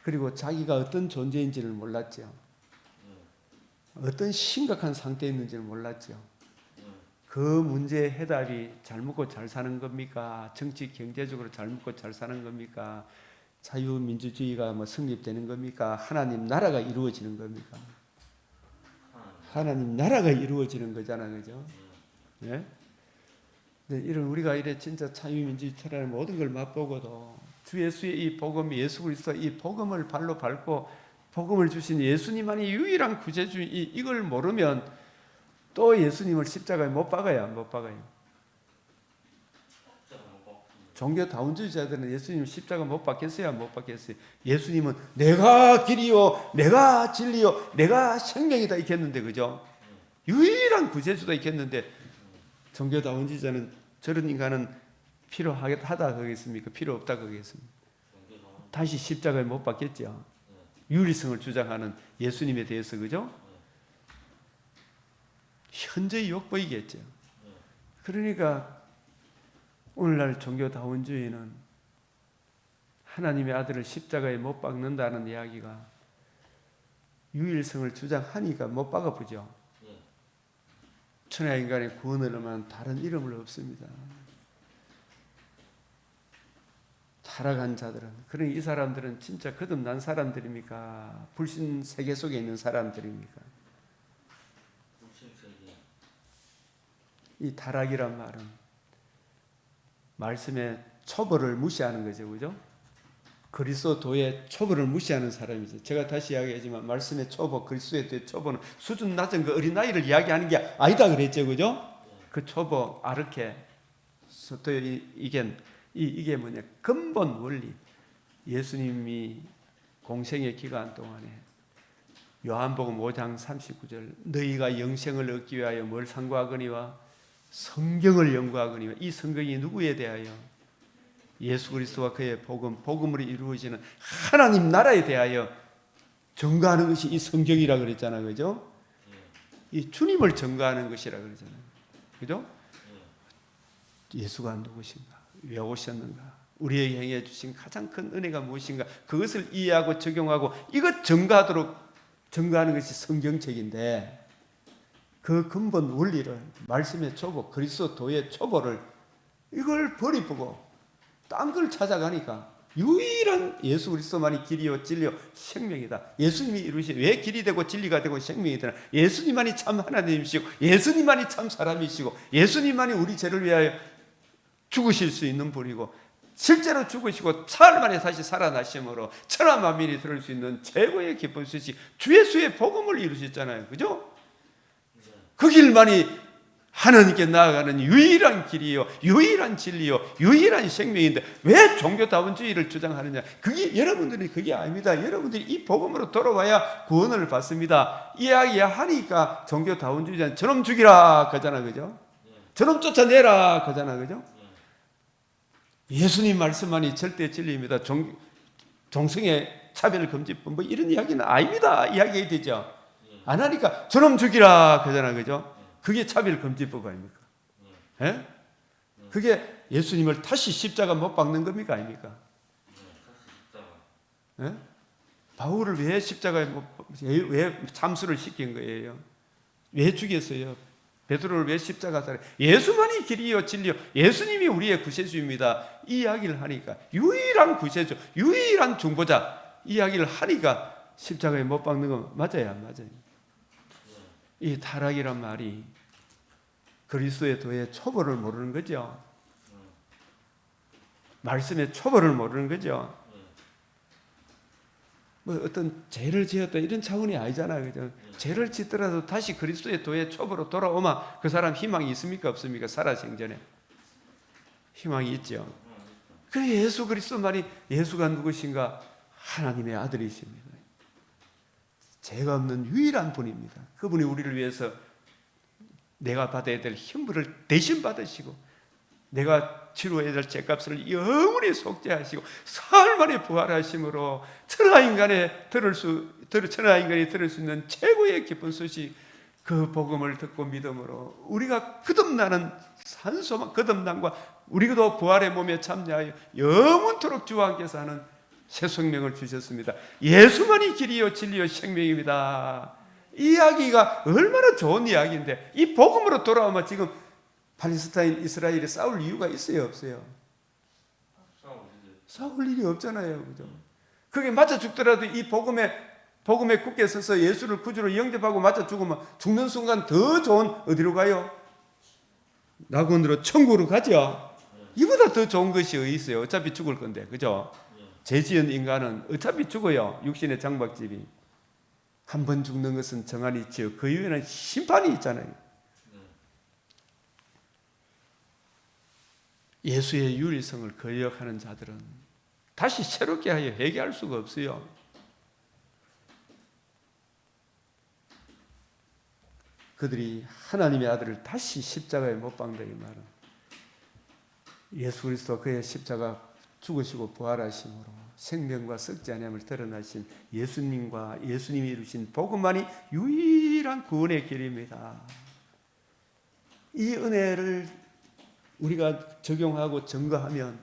그리고 자기가 어떤 존재인지를 몰랐죠. 어떤 심각한 상태에 있는지를 몰랐죠. 그 문제의 해답이 잘 먹고 잘 사는 겁니까? 정치 경제적으로 잘 먹고 잘 사는 겁니까? 자유민주주의가 성립되는 겁니까? 하나님 나라가 이루어지는 겁니까? 하나님 나라가 이루어지는 거잖아요. 그죠? 예? 이런 우리가 이래 진짜 자유민주주의라는 모든 걸 맛보고도 주 예수의 이 복음, 예수 그리스도 이 복음을 발로 밟고 복음을 주신 예수님만이 유일한 구세주, 이걸 모르면 또 예수님을 십자가에 못 박아요, 못 박아요. 종교 다운주의자들은 예수님 십자가 못 박겠어요, 못 박겠어요. 예수님은 내가 길이요, 내가 진리요, 내가 생명이다 이렇게 했는데, 그죠? 유일한 구세주다 이렇게 했는데, 종교 다운주의자는 저런 인간은 필요하다 그러겠습니까? 필요 없다 그러겠습니까? 다시 십자가에 못 박겠죠. 유일성을 주장하는 예수님에 대해서, 그죠? 현저히 욕보이겠죠. 그러니까 오늘날 종교다원주의는 하나님의 아들을 십자가에 못 박는다는 이야기가 유일성을 주장하니까 못 박아보죠. 천하인간의 구원을 하면 다른 이름은 없습니다. 타락한 자들은, 그러니 이 사람들은 진짜 거듭난 사람들입니까? 불신 세계 속에 있는 사람들입니까? 이 타락이란 말은 말씀의 초보를 무시하는 거죠, 그죠? 그리스도의 초보를 무시하는 사람이죠. 제가 다시 이야기하지만 말씀의 초보, 그리스도의 초보는 수준 낮은 그 어린아이를 이야기하는 게 아니다 그랬죠, 그죠? 그 초보, 아르케, 이게 뭐냐? 근본 원리. 예수님이 공생의 기간 동안에 요한복음 5장 39절 너희가 영생을 얻기 위하여 뭘 상고하거니와 성경을 연구하거니와, 이 성경이 누구에 대하여? 예수 그리스도와 그의 복음으로 이루어지는 하나님 나라에 대하여 증거하는 것이 이 성경이라 그랬잖아요, 그죠? 이 주님을 증거하는 것이라 그러잖아요, 그죠? 예수가 누구신가? 왜 오셨는가? 우리에게 행해 주신 가장 큰 은혜가 무엇인가? 그것을 이해하고 적용하고 이것 증거하는 것이 성경책인데, 그 근본 원리를, 말씀의 초보, 그리스도의 초보를 이걸 버리고 딴 걸 찾아가니까 유일한 예수 그리스도만이 길이요 진리요 생명이다. 예수님이 이루신, 왜 길이 되고 진리가 되고 생명이 되나? 예수님만이 참 하나님이시고 예수님만이 참 사람이시고 예수님만이 우리 죄를 위하여 죽으실 수 있는 분이고, 실제로 죽으시고 사흘 만에 다시 살아나심으로 천하 만민이 들을 수 있는 최고의 기쁜 소식 주 예수의 복음을 이루셨잖아요, 그죠? 그 길만이 하나님께 나아가는 유일한 길이요, 유일한 진리요, 유일한 생명인데 왜 종교다원주의를 주장하느냐? 그게 아닙니다. 여러분들이 이 복음으로 돌아와야 구원을 받습니다. 이야기하니까 종교다원주의자는 저놈 죽이라 그러잖아, 그죠? 저놈 쫓아내라 그러잖아, 그죠? 예수님 말씀만이 절대 진리입니다. 종성의 차별금지법 뭐 이런 이야기는 아닙니다. 이야기해야 되죠. 안 하니까 저놈 죽이라 그러잖아, 그죠? 그게 차별금지법 아닙니까? 예? 그게 예수님을 다시 십자가 못 박는 겁니까, 아닙니까? 예? 바울을 왜 십자가에 왜 참수를 시킨 거예요? 왜 죽였어요? 베드로를 왜 십자가 달에? 예수만이 길이요 진리요, 예수님이 우리의 구세주입니다. 이 이야기를 하니까 유일한 구세주, 유일한 중보자 이야기를 하니까 십자가에 못 박는 건 맞아요, 안 맞아요? 이 타락이란 말이 그리스도의 도의 초보를 모르는 거죠. 말씀의 초보를 모르는 거죠. 뭐 어떤 죄를 지었다 이런 차원이 아니잖아요, 그죠? 죄를 짓더라도 다시 그리스도의 도의 초보로 돌아오면 그 사람 희망이 있습니까, 없습니까? 살아생전에 희망이 있죠. 그 예수 그리스도만이, 예수가 누구신가? 하나님의 아들이십니다. 죄가 없는 유일한 분입니다. 그분이 우리를 위해서 내가 받아야 될 형벌을 대신 받으시고 내가 치루어야 될 죄값을 영원히 속죄하시고 사흘 만에 부활하심으로 천하인간이 들을 수 있는 최고의 기쁜 소식, 그 복음을 듣고 믿음으로 우리가 거듭나는 산소만 거듭남과 우리도 부활의 몸에 참여하여 영원토록 주와 함께 사는 새 생명을 주셨습니다. 예수만이 길이요 진리요 생명입니다. 이 이야기가 얼마나 좋은 이야기인데, 이 복음으로 돌아오면 지금 팔레스타인 이스라엘이 싸울 이유가 있어요, 없어요? 싸울 일이 없잖아요, 그죠? 그게 맞아 죽더라도 이 복음에 굳게 서서 예수를 구주로 영접하고 맞아 죽으면 죽는 순간 더 좋은, 어디로 가요? 낙원으로, 천국으로 가죠. 이보다 더 좋은 것이 어디 있어요? 어차피 죽을 건데, 그죠? 죄 지은 인간은 어차피 죽어요. 육신의 장박집이. 한 번 죽는 것은 정한이 있지요. 그 이후에는 심판이 있잖아요. 예수의 유일성을 거역하는 자들은 다시 새롭게 하여 회개할 수가 없어요. 그들이 하나님의 아들을 다시 십자가에 못 박는다 이 말은 예수 그리스도 그의 십자가 죽으시고 부활하심으로 생명과 썩지 아니함을 드러나신 예수님과 예수님이 이루신 복음만이 유일한 구원의 길입니다. 이 은혜를 우리가 적용하고 증거하면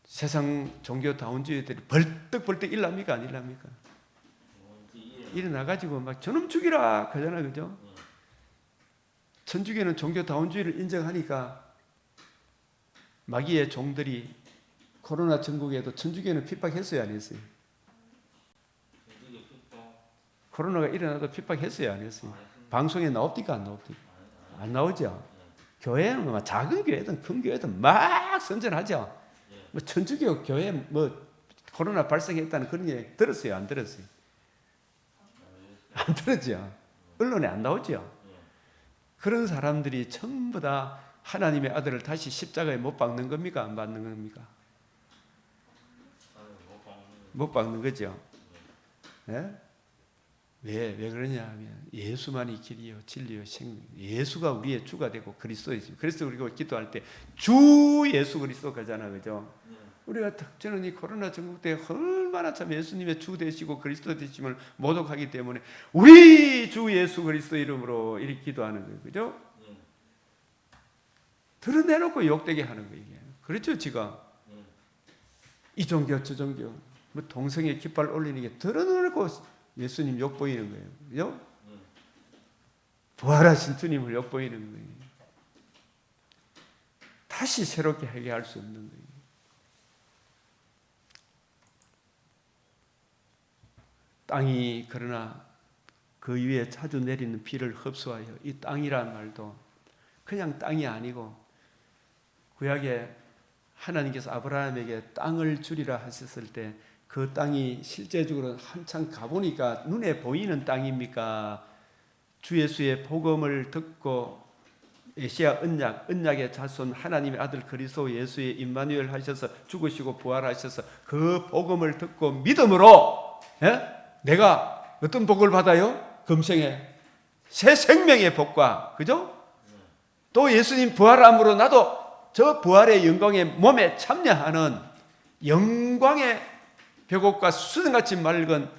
세상 종교다운주의들이 벌떡벌떡 일납니까? 안 일납니까? 일어나가지고 막 저놈 죽이라 그러잖아요. 그죠? 천주교는 종교다운주의를 인정하니까 마귀의 종들이 코로나 전국에도 천주교는 핍박했어요? 안 했어요? 코로나가 일어나도 핍박했어요? 안 했어요? 방송에 나옵니까? 안 나옵니까? 안 나오죠? 교회는 뭐 작은 교회든 큰 교회든 막 선전하죠? 뭐 천주교 교회 뭐 코로나 발생했다는 그런 얘기 들었어요? 안 들었어요? 안 들었죠? 언론에 안 나오죠? 그런 사람들이 전부 다 하나님의 아들을 다시 십자가에 못 박는 겁니까? 안 박는 겁니까? 못 박는 거죠. 네? 왜 그러냐 하면 예수만이 길이요 진리요 생명. 예수가 우리의 주가 되고 그리스도이십니다. 그래서 우리가 기도할 때 주 예수 그리스도 가잖아요. 그죠? 우리가 저는 이 코로나 전국 때 얼마나 참 예수님의 주 되시고 그리스도 되심을 모독하기 때문에 우리 주 예수 그리스도 이름으로 이렇게 기도하는 거예요. 그죠? 드러내놓고 욕되게 하는 거예요. 그렇죠, 지금. 이 종교, 저 종교. 뭐 동성애 깃발 올리는 게 드러내놓고 예수님 욕보이는 거예요. 그죠? 부활하신 주님을 욕보이는 거예요. 다시 새롭게 회개할 수 없는 거예요. 땅이 그러나 그 위에 자주 내리는 비를 흡수하여 이 땅이란 말도 그냥 땅이 아니고 구약에 하나님께서 아브라함에게 땅을 주리라 하셨을 때 그 땅이 실제적으로 한참 가보니까 눈에 보이는 땅입니까? 주 예수의 복음을 듣고 메시아 언약의 자손 하나님의 아들 그리스도 예수의 임마누엘 하셔서 죽으시고 부활하셔서 그 복음을 듣고 믿음으로 내가 어떤 복을 받아요? 금생에 새 생명의 복과 그죠? 또 예수님 부활함으로 나도 저 부활의 영광의 몸에 참여하는 영광의 벽옥과 수정같이 맑은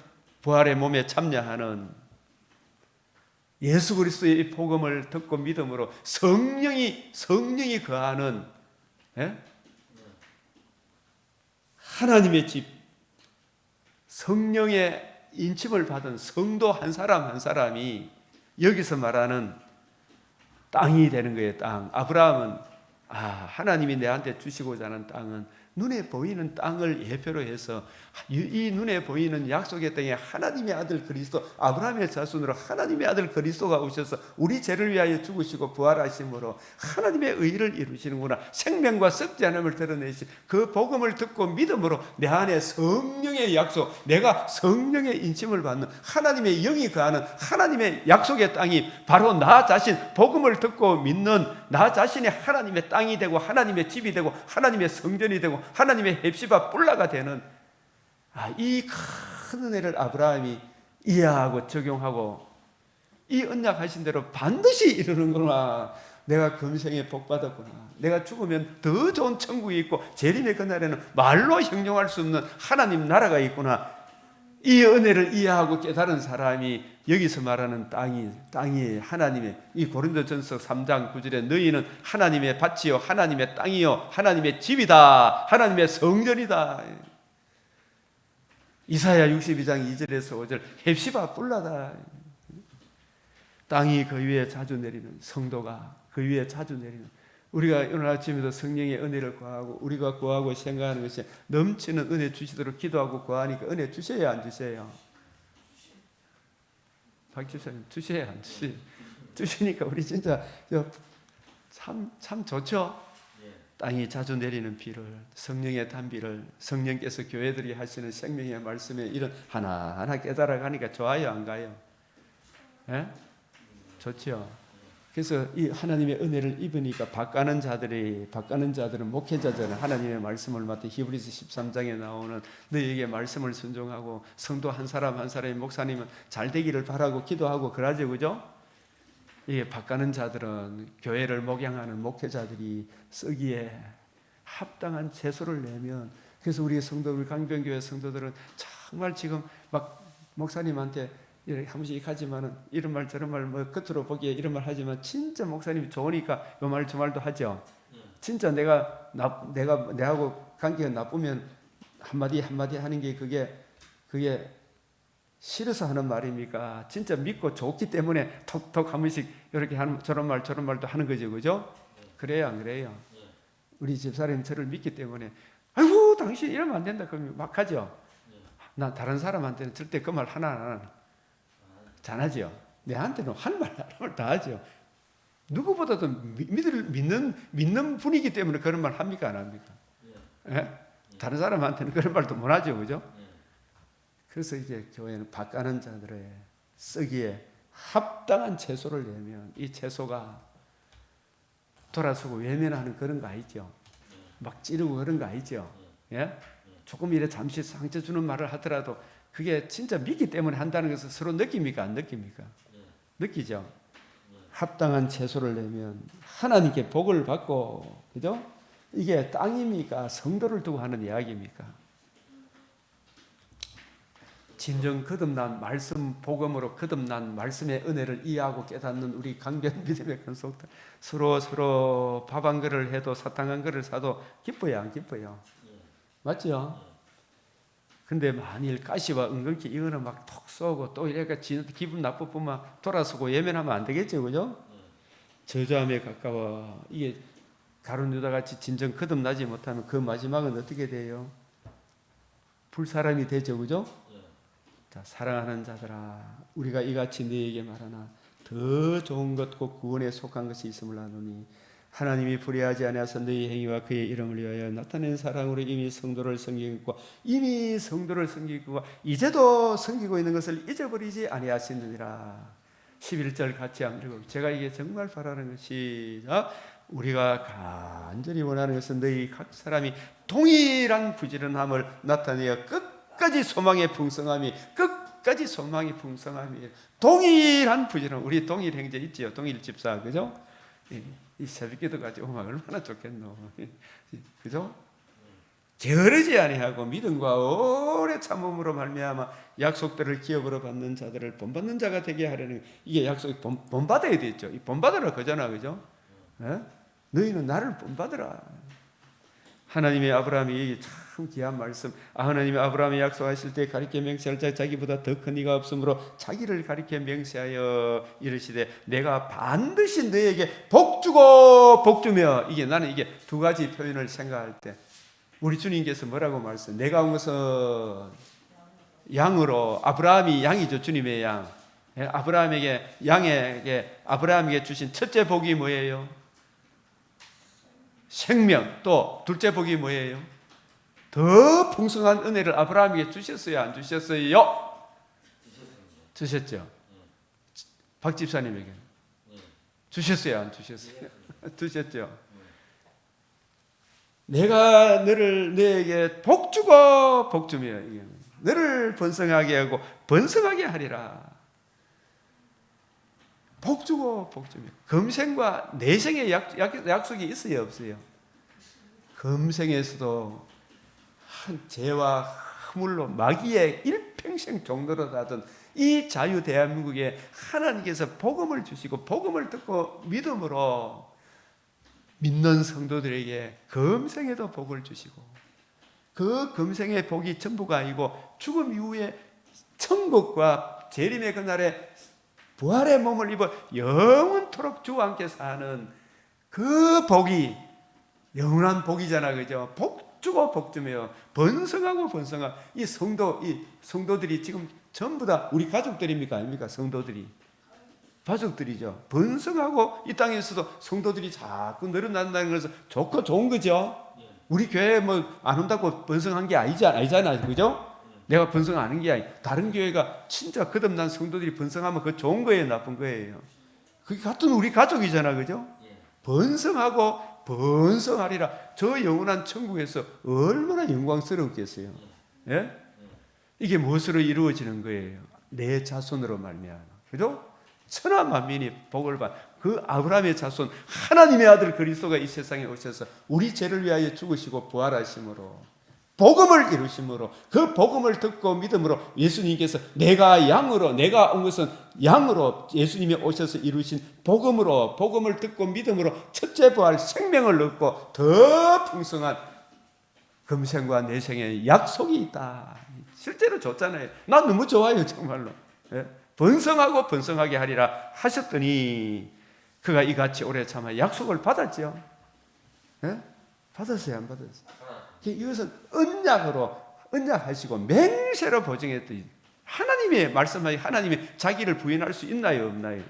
부활의 몸에 참여하는 예수 그리스도의 복음을 듣고 믿음으로 성령이 거하는 하나님의 집 성령의 인침을 받은 성도 한 사람 한 사람이 여기서 말하는 땅이 되는 거예요. 땅. 아브라함은 하나님이 내한테 주시고자 하는 땅은 눈에 보이는 땅을 예표로 해서 이 눈에 보이는 약속의 땅에 하나님의 아들 그리스도 아브라함의 자손으로 하나님의 아들 그리스도가 오셔서 우리 죄를 위하여 죽으시고 부활하심으로 하나님의 의를 이루시는구나. 생명과 썩지 않음을 드러내신 그 복음을 듣고 믿음으로 내 안에 성령의 약속, 내가 성령의 인침을 받는 하나님의 영이 거하는 하나님의 약속의 땅이 바로 나 자신 복음을 듣고 믿는 나 자신이 하나님의 땅이 되고 하나님의 집이 되고 하나님의 성전이 되고 하나님의 헵시바 뿔라가 되는 이 큰 은혜를 아브라함이 이해하고 적용하고 이 언약하신 대로 반드시 이루는구나. 내가 금생에 복 받았구나. 내가 죽으면 더 좋은 천국이 있고 재림의 그날에는 말로 형용할 수 없는 하나님 나라가 있구나. 이 은혜를 이해하고 깨달은 사람이 여기서 말하는 땅이 하나님의 이 고린도전서 3장 9절에 너희는 하나님의 밭이요 하나님의 땅이요 하나님의 집이다. 하나님의 성전이다. 이사야 62장 2절에서 5절 헵시바 뿔라다. 땅이 그 위에 자주 내리는 성도가 그 위에 자주 내리는 우리가 오늘 아침에도 성령의 은혜를 구하고 우리가 구하고 생각하는 것이 넘치는 은혜 주시도록 기도하고 구하니까 은혜 주셔야 안 주셔요? 박 집사님 주셔야 안 주셔요? 주시니까 우리 진짜 참 좋죠. 땅이 자주 내리는 비를, 성령의 단비를, 성령께서 교회들이 하시는 생명의 말씀에 이런 하나하나 깨달아가니까 좋아요, 안 가요? 예? 좋죠. 그래서 이 하나님의 은혜를 입으니까 바꾸는 자들은 목회자들은 하나님의 말씀을 맡아 히브리서 13장에 나오는 너희에게 말씀을 순종하고 성도 한 사람 한 사람의 목사님은 잘 되기를 바라고 기도하고 그러죠, 그죠? 이게 바꾸는 자들은 교회를 목양하는 목회자들이 쓰기에 합당한 채소를 내면, 그래서 우리 성도들, 강변교회 성도들은 정말 지금 막 목사님한테 이렇게 한 번씩 하지만은 이런 말 저런 말 뭐 겉으로 보기에 이런 말 하지만 진짜 목사님이 좋으니까 요 말 저 말도 하죠. 진짜 내하고 관계가 나쁘면 한마디 하는 게 그게 싫어서 하는 말입니까? 진짜 믿고 좋기 때문에 톡톡 한 번씩 이렇게 하는 저런 말도 하는 거죠, 그죠? 그래요, 안 그래요? 우리 집사람이 저를 믿기 때문에 아이고 당신 이러면 안 된다 그러면 막 하죠. 나 다른 사람한테는 절대 그 말 하나 안 하는. 잘하죠. 내한테는 한 말 다 하죠. 누구보다도 믿는 분이기 때문에 그런 말 합니까, 안 합니까? 예? 다른 사람한테는 그런 말도 못 하죠, 그죠? 그래서 이제 교회는 바꾸는 자들의 쓰기에 합당한 채소를 내면 이 채소가 돌아서고 외면하는 그런 거 아니죠. 막 찌르고 그런 거 아니죠. 예? 조금 이래 잠시 상처 주는 말을 하더라도 그게 진짜 믿기 때문에 한다는 것을 서로 느낍니까? 안 느낍니까? 느끼죠? 합당한 채소를 내면 하나님께 복을 받고, 그죠? 이게 땅입니까? 성도를 두고 하는 이야기입니까? 진정 거듭난 말씀 복음으로 거듭난 말씀의 은혜를 이해하고 깨닫는 우리 강변 믿음의 권속들, 서로 밥 한 그릇을 해도 사탕 한 그릇을 사도 기뻐요, 안 기뻐요? 맞죠? 근데 만일 가시와 은근히 이거는 막 톡 쏘고 또 이래가 기분 나쁘면 돌아서고 외면하면 안 되겠죠, 그죠? 저주함에 가까워. 이게 가룟 유다 같이 진정 거듭나지 못하면 그 마지막은 어떻게 돼요? 불사람이 되죠, 그죠? 자, 사랑하는 자들아, 우리가 이같이 너희에게 말하나 더 좋은 것 곧 구원에 속한 것이 있음을 아노니 하나님이 불의하지 아니하사 너희 행위와 그의 이름을 위하여 나타낸 사랑으로 이미 성도를 섬기고 이제도 섬기고 있는 것을 잊어버리지 아니하시느니라. 11절 같이 한번 읽어. 제가 이게 정말 바라는 것이 우리가 간절히 원하는 것은 너희 각 사람이 동일한 부지런함을 나타내어 끝까지 소망의 풍성함이 동일한 부지런. 우리 동일 형제 있지요, 동일 집사, 그죠? 이 새벽기도까지 오면 얼마나 좋겠노, 그죠? 게으르지 아니하고 믿음과 오래 참음으로 말미암아 약속들을 기업으로 받는 자들을 본받는 자가 되게 하려는, 이게 약속이 본받아야 되죠. 본받으라 그잖아, 그죠? 에? 너희는 나를 본받으라. 하나님의 아브라함이 참 귀한 말씀. 하나님의 아브라함이 약속하실 때 가리켜 맹세할 자 자기보다 더 큰 이가 없으므로 자기를 가리켜 맹세하여 이르시되 내가 반드시 너에게 복주고 복주며. 이게 나는 이게 두 가지 표현을 생각할 때 우리 주님께서 뭐라고 말씀? 내가 온 것은 양으로, 아브라함이 양이죠, 주님의 양. 아브라함에게 주신 첫째 복이 뭐예요? 생명. 또 둘째 복이 뭐예요? 더 풍성한 은혜를 아브라함에게 주셨어요, 안 주셨어요? 주셨죠. 박 집사님에게 주셨어요, 안 주셨어요? 주셨죠. 내가 너에게 복주고 복주며 너를 번성하게 하고 번성하게 하리라. 복주고 복주며. 금생과 내생의 약속이 있어요, 없어요? 금생에서도 한 죄와 허물로 마귀의 일평생 종로로 하던 이 자유 대한민국에 하나님께서 복음을 주시고 복음을 듣고 믿음으로 믿는 성도들에게 금생에도 복을 주시고, 그 금생의 복이 전부가 아니고 죽음 이후에 천국과 재림의 그날에 부활의 몸을 입어 영원토록 주와 함께 사는 그 복이 영원한 복이잖아, 그죠? 복주고 복주며 번성하고 번성하고. 이 성도들이 지금 전부 다 우리 가족들입니까, 아닙니까? 성도들이 가족들이죠. 번성하고 이 땅에서도 성도들이 자꾸 늘어난다는 것은 좋고 좋은 거죠. 우리 교회 뭐 안 온다고 번성한 게 아니잖아요. 그죠? 내가 번성하는 게 아니. 다른 교회가 진짜 거듭난 성도들이 번성하면 그거 좋은 거예요, 나쁜 거예요? 그게 같은 우리 가족이잖아. 그죠? 번성하고 번성하리라. 저 영원한 천국에서 얼마나 영광스럽겠어요. 예? 이게 무엇으로 이루어지는 거예요? 내 자손으로 말미암아. 그죠? 천하 만민이 복을 받. 그 아브라함의 자손 하나님의 아들 그리스도가 이 세상에 오셔서 우리 죄를 위하여 죽으시고 부활하심으로 복음을 이루심으로 그 복음을 듣고 믿음으로 예수님께서 내가 온 것은 양으로 예수님이 오셔서 이루신 복음으로 복음을 듣고 믿음으로 첫째 부활 생명을 얻고 더 풍성한 금생과 내생의 약속이 있다. 실제로 줬잖아요. 난 너무 좋아요, 정말로. 예? 번성하고 번성하게 하리라 하셨더니 그가 이같이 오래 참아 약속을 받았죠. 예? 받았어요, 안 받았어요? 이것은 언약하시고 맹세로 보증했더니 하나님의 말씀하시 하나님의 자기를 부인할 수 있나요, 없나요?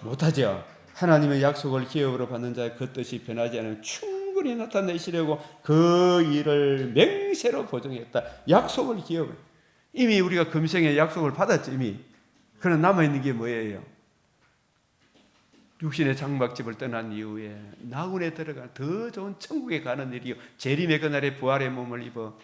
못하죠. 하나님의 약속을 기업으로 받는 자의 그 뜻이 변하지 않으면 충분히 나타내시려고 그 일을 맹세로 보증했다. 약속을 기업을. 이미 우리가 금생의 약속을 받았죠, 이미. 그러나 남아있는 게 뭐예요? 육신의 장막집을 떠난 이후에 나군에 들어가 더 좋은 천국에 가는 일이요. 재림의 그날에 부활의 몸을 입어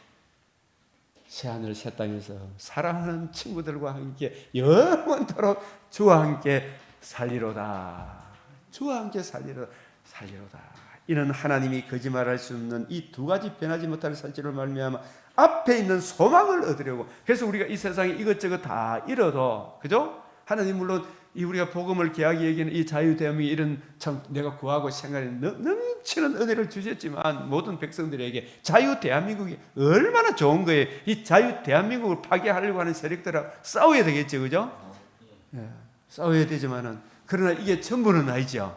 새하늘 새 땅에서 사랑하는 친구들과 함께 영원토록 주와 함께 살리로다. 주와 함께 살리로다. 이는 하나님이 거짓말할 수 없는 이 두 가지 변하지 못할 사실을 말미암아 앞에 있는 소망을 얻으려고. 그래서 우리가 이 세상에 이것저것 다 잃어도, 그죠? 하나님 물론 이 우리가 복음을 귀하게 여기는 이 자유대한민국 이런 참 내가 구하고 생각에 넘치는 은혜를 주셨지만 모든 백성들에게 자유대한민국이 얼마나 좋은 거예요. 이 자유대한민국을 파괴하려고 하는 세력들하고 싸워야 되겠죠, 그죠? 예, 싸워야 되지만은 그러나 이게 전부는 아니죠.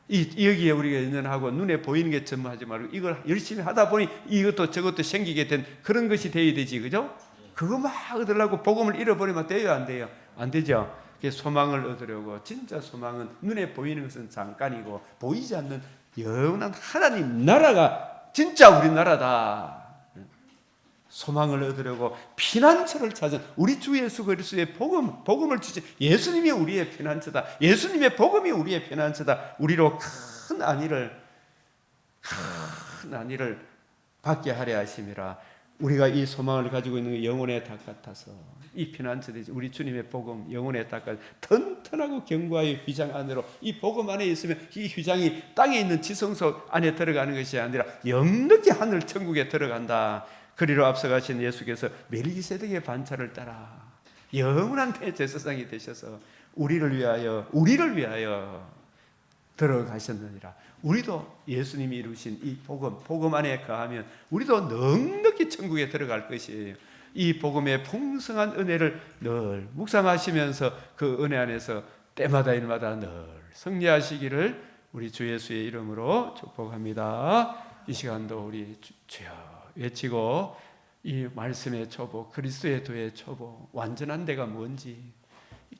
여기에 우리가 연연하고 눈에 보이는 게 전부 하지 말고 이걸 열심히 하다 보니 이것도 저것도 생기게 된 그런 것이 돼야 되지, 그죠? 그거 막 얻으려고 복음을 잃어버리면 돼요, 안 돼요? 안 되죠. 소망을 얻으려고. 진짜 소망은 눈에 보이는 것은 잠깐이고 보이지 않는 영원한 하나님 나라가 진짜 우리 나라다. 소망을 얻으려고 피난처를 찾은 우리 주 예수 그리스도의 복음을 주신 예수님이 우리의 피난처다. 예수님의 복음이 우리의 피난처다. 우리로 큰 안위를 받게 하려 하심이라. 우리가 이 소망을 가지고 있는 영혼의 닭 같아서 이 피난처되지 우리 주님의 복음 영혼의 닭 같아서 튼튼하고 견고하게 휘장 안으로 이 복음 안에 있으면 이 휘장이 땅에 있는 지성소 안에 들어가는 것이 아니라 영ลึ게 하늘 천국에 들어간다. 그리로 앞서가신 예수께서 멜기세덱의 반차를 따라 영원한 대제사장이 되셔서 우리를 위하여 들어가셨느니라. 우리도 예수님이 이루신 이 복음 안에 거하면 우리도 넉넉히 천국에 들어갈 것이에요. 이 복음의 풍성한 은혜를 늘 묵상하시면서 그 은혜 안에서 때마다 일마다 늘 승리하시기를 우리 주 예수의 이름으로 축복합니다. 이 시간도 우리 주여 외치고 이 말씀의 초보, 그리스도의 도의 초보, 완전한 데가 뭔지,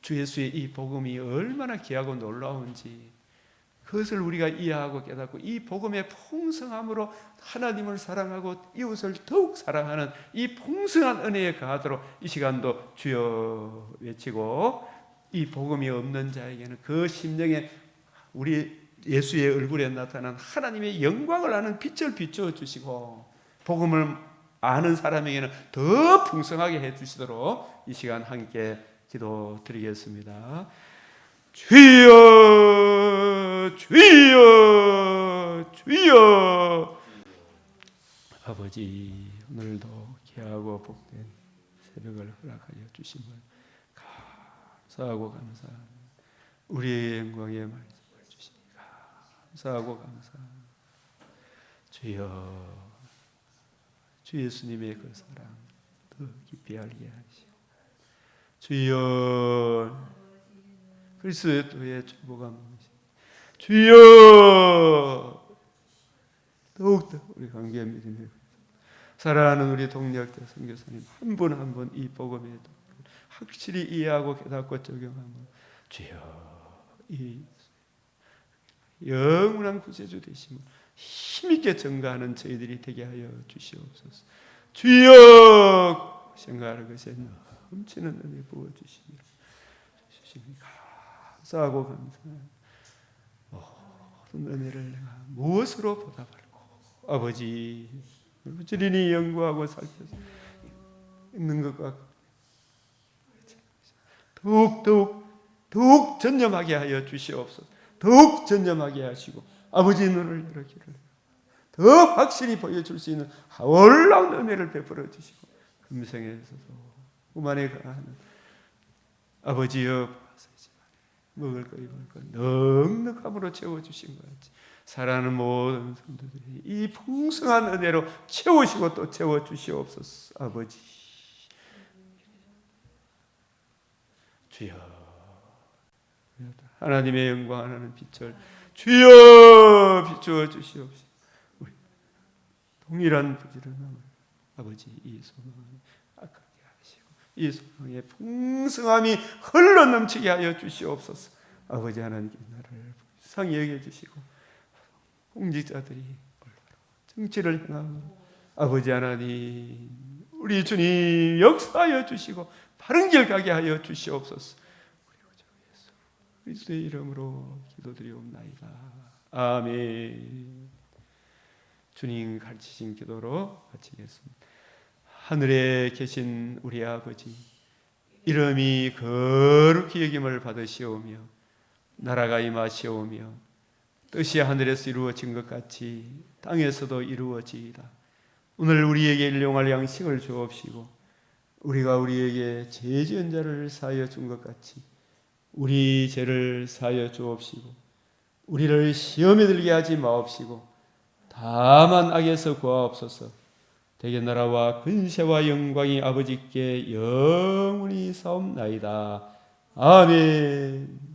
주 예수의 이 복음이 얼마나 귀하고 놀라운지 그것을 우리가 이해하고 깨닫고 이 복음의 풍성함으로 하나님을 사랑하고 이웃을 더욱 사랑하는 이 풍성한 은혜에 거하도록 이 시간도 주여 외치고 이 복음이 없는 자에게는 그 심령에 우리 예수의 얼굴에 나타난 하나님의 영광을 아는 빛을 비추어 주시고 복음을 아는 사람에게는 더 풍성하게 해주시도록 이 시간 함께 기도드리겠습니다. 주여 주여 주여. 아버지 오늘도 귀하고 복된 새벽을 허락하여 주심을 감사하고 감사합니다. 우리의 영광의 말씀을 주시니 감사하고 감사합니다. 주여 주 예수님의 그 사랑 더 깊이 알게 하시고 주여 그리스도의 도의 초보가 무엇이 주여 더욱더 우리 관계 믿음에 사랑하는 우리 동력자 선교사님 한 분 한 분 이 복음의 확실히 이해하고 깨닫고 적용하면 주여 이 영원한 구세주 되심을 힘있게 증거하는 저희들이 되게 하여 주시옵소서. 주여 생각하는 것에 넘치는 은혜 부어주시니 감사하고 감사합니다. 모든 은혜를 내가 무엇으로 보답할고 아버지 부지런히 연구하고 살펴서 있는 것과 더욱 전념하게 하여 주시옵소서. 더욱 전념하게 하시고 아버지 눈을 열어기를 더 확실히 보여줄 수 있는 놀라운 은혜를 베풀어 주시고 금생에서도 후만에 가하는 아버지여 먹을 거 입을 거 넉넉함으로 채워주신 것 같이 살아가는 모든 성도들이 이 풍성한 은혜로 채우시고 또 채워주시옵소서. 아버지 주여 하나님의 영광 하나는 빛을 주여 비추어 주시옵소서. 우리 동일한 부지런함을 아버지 이 소망을 악하게 하시고 이 소망의 풍성함이 흘러 넘치게 하여 주시옵소서. 아버지 하나님께 나를 불쌍히 여겨주시고 공직자들이 정치를 행하고 아버지 하나님 우리 주님 역사하여 주시고 바른 길 가게 하여 주시옵소서. 그리스도의 이름으로 기도드리옵나이다. 아멘. 주님 가르치신 기도로 마치겠습니다. 하늘에 계신 우리 아버지 이름이 거룩히 여김을 받으시오며 나라가 임하시오며 뜻이 하늘에서 이루어진 것 같이 땅에서도 이루어지이다. 오늘 우리에게 일용할 양식을 주옵시고 우리가 우리에게 죄 지은 자를 사하여 준 것 같이 우리 죄를 사하여 주옵시고 우리를 시험에 들게 하지 마옵시고 다만 악에서 구하옵소서. 대개 나라와 근세와 영광이 아버지께 영원히 사옵나이다. 아멘.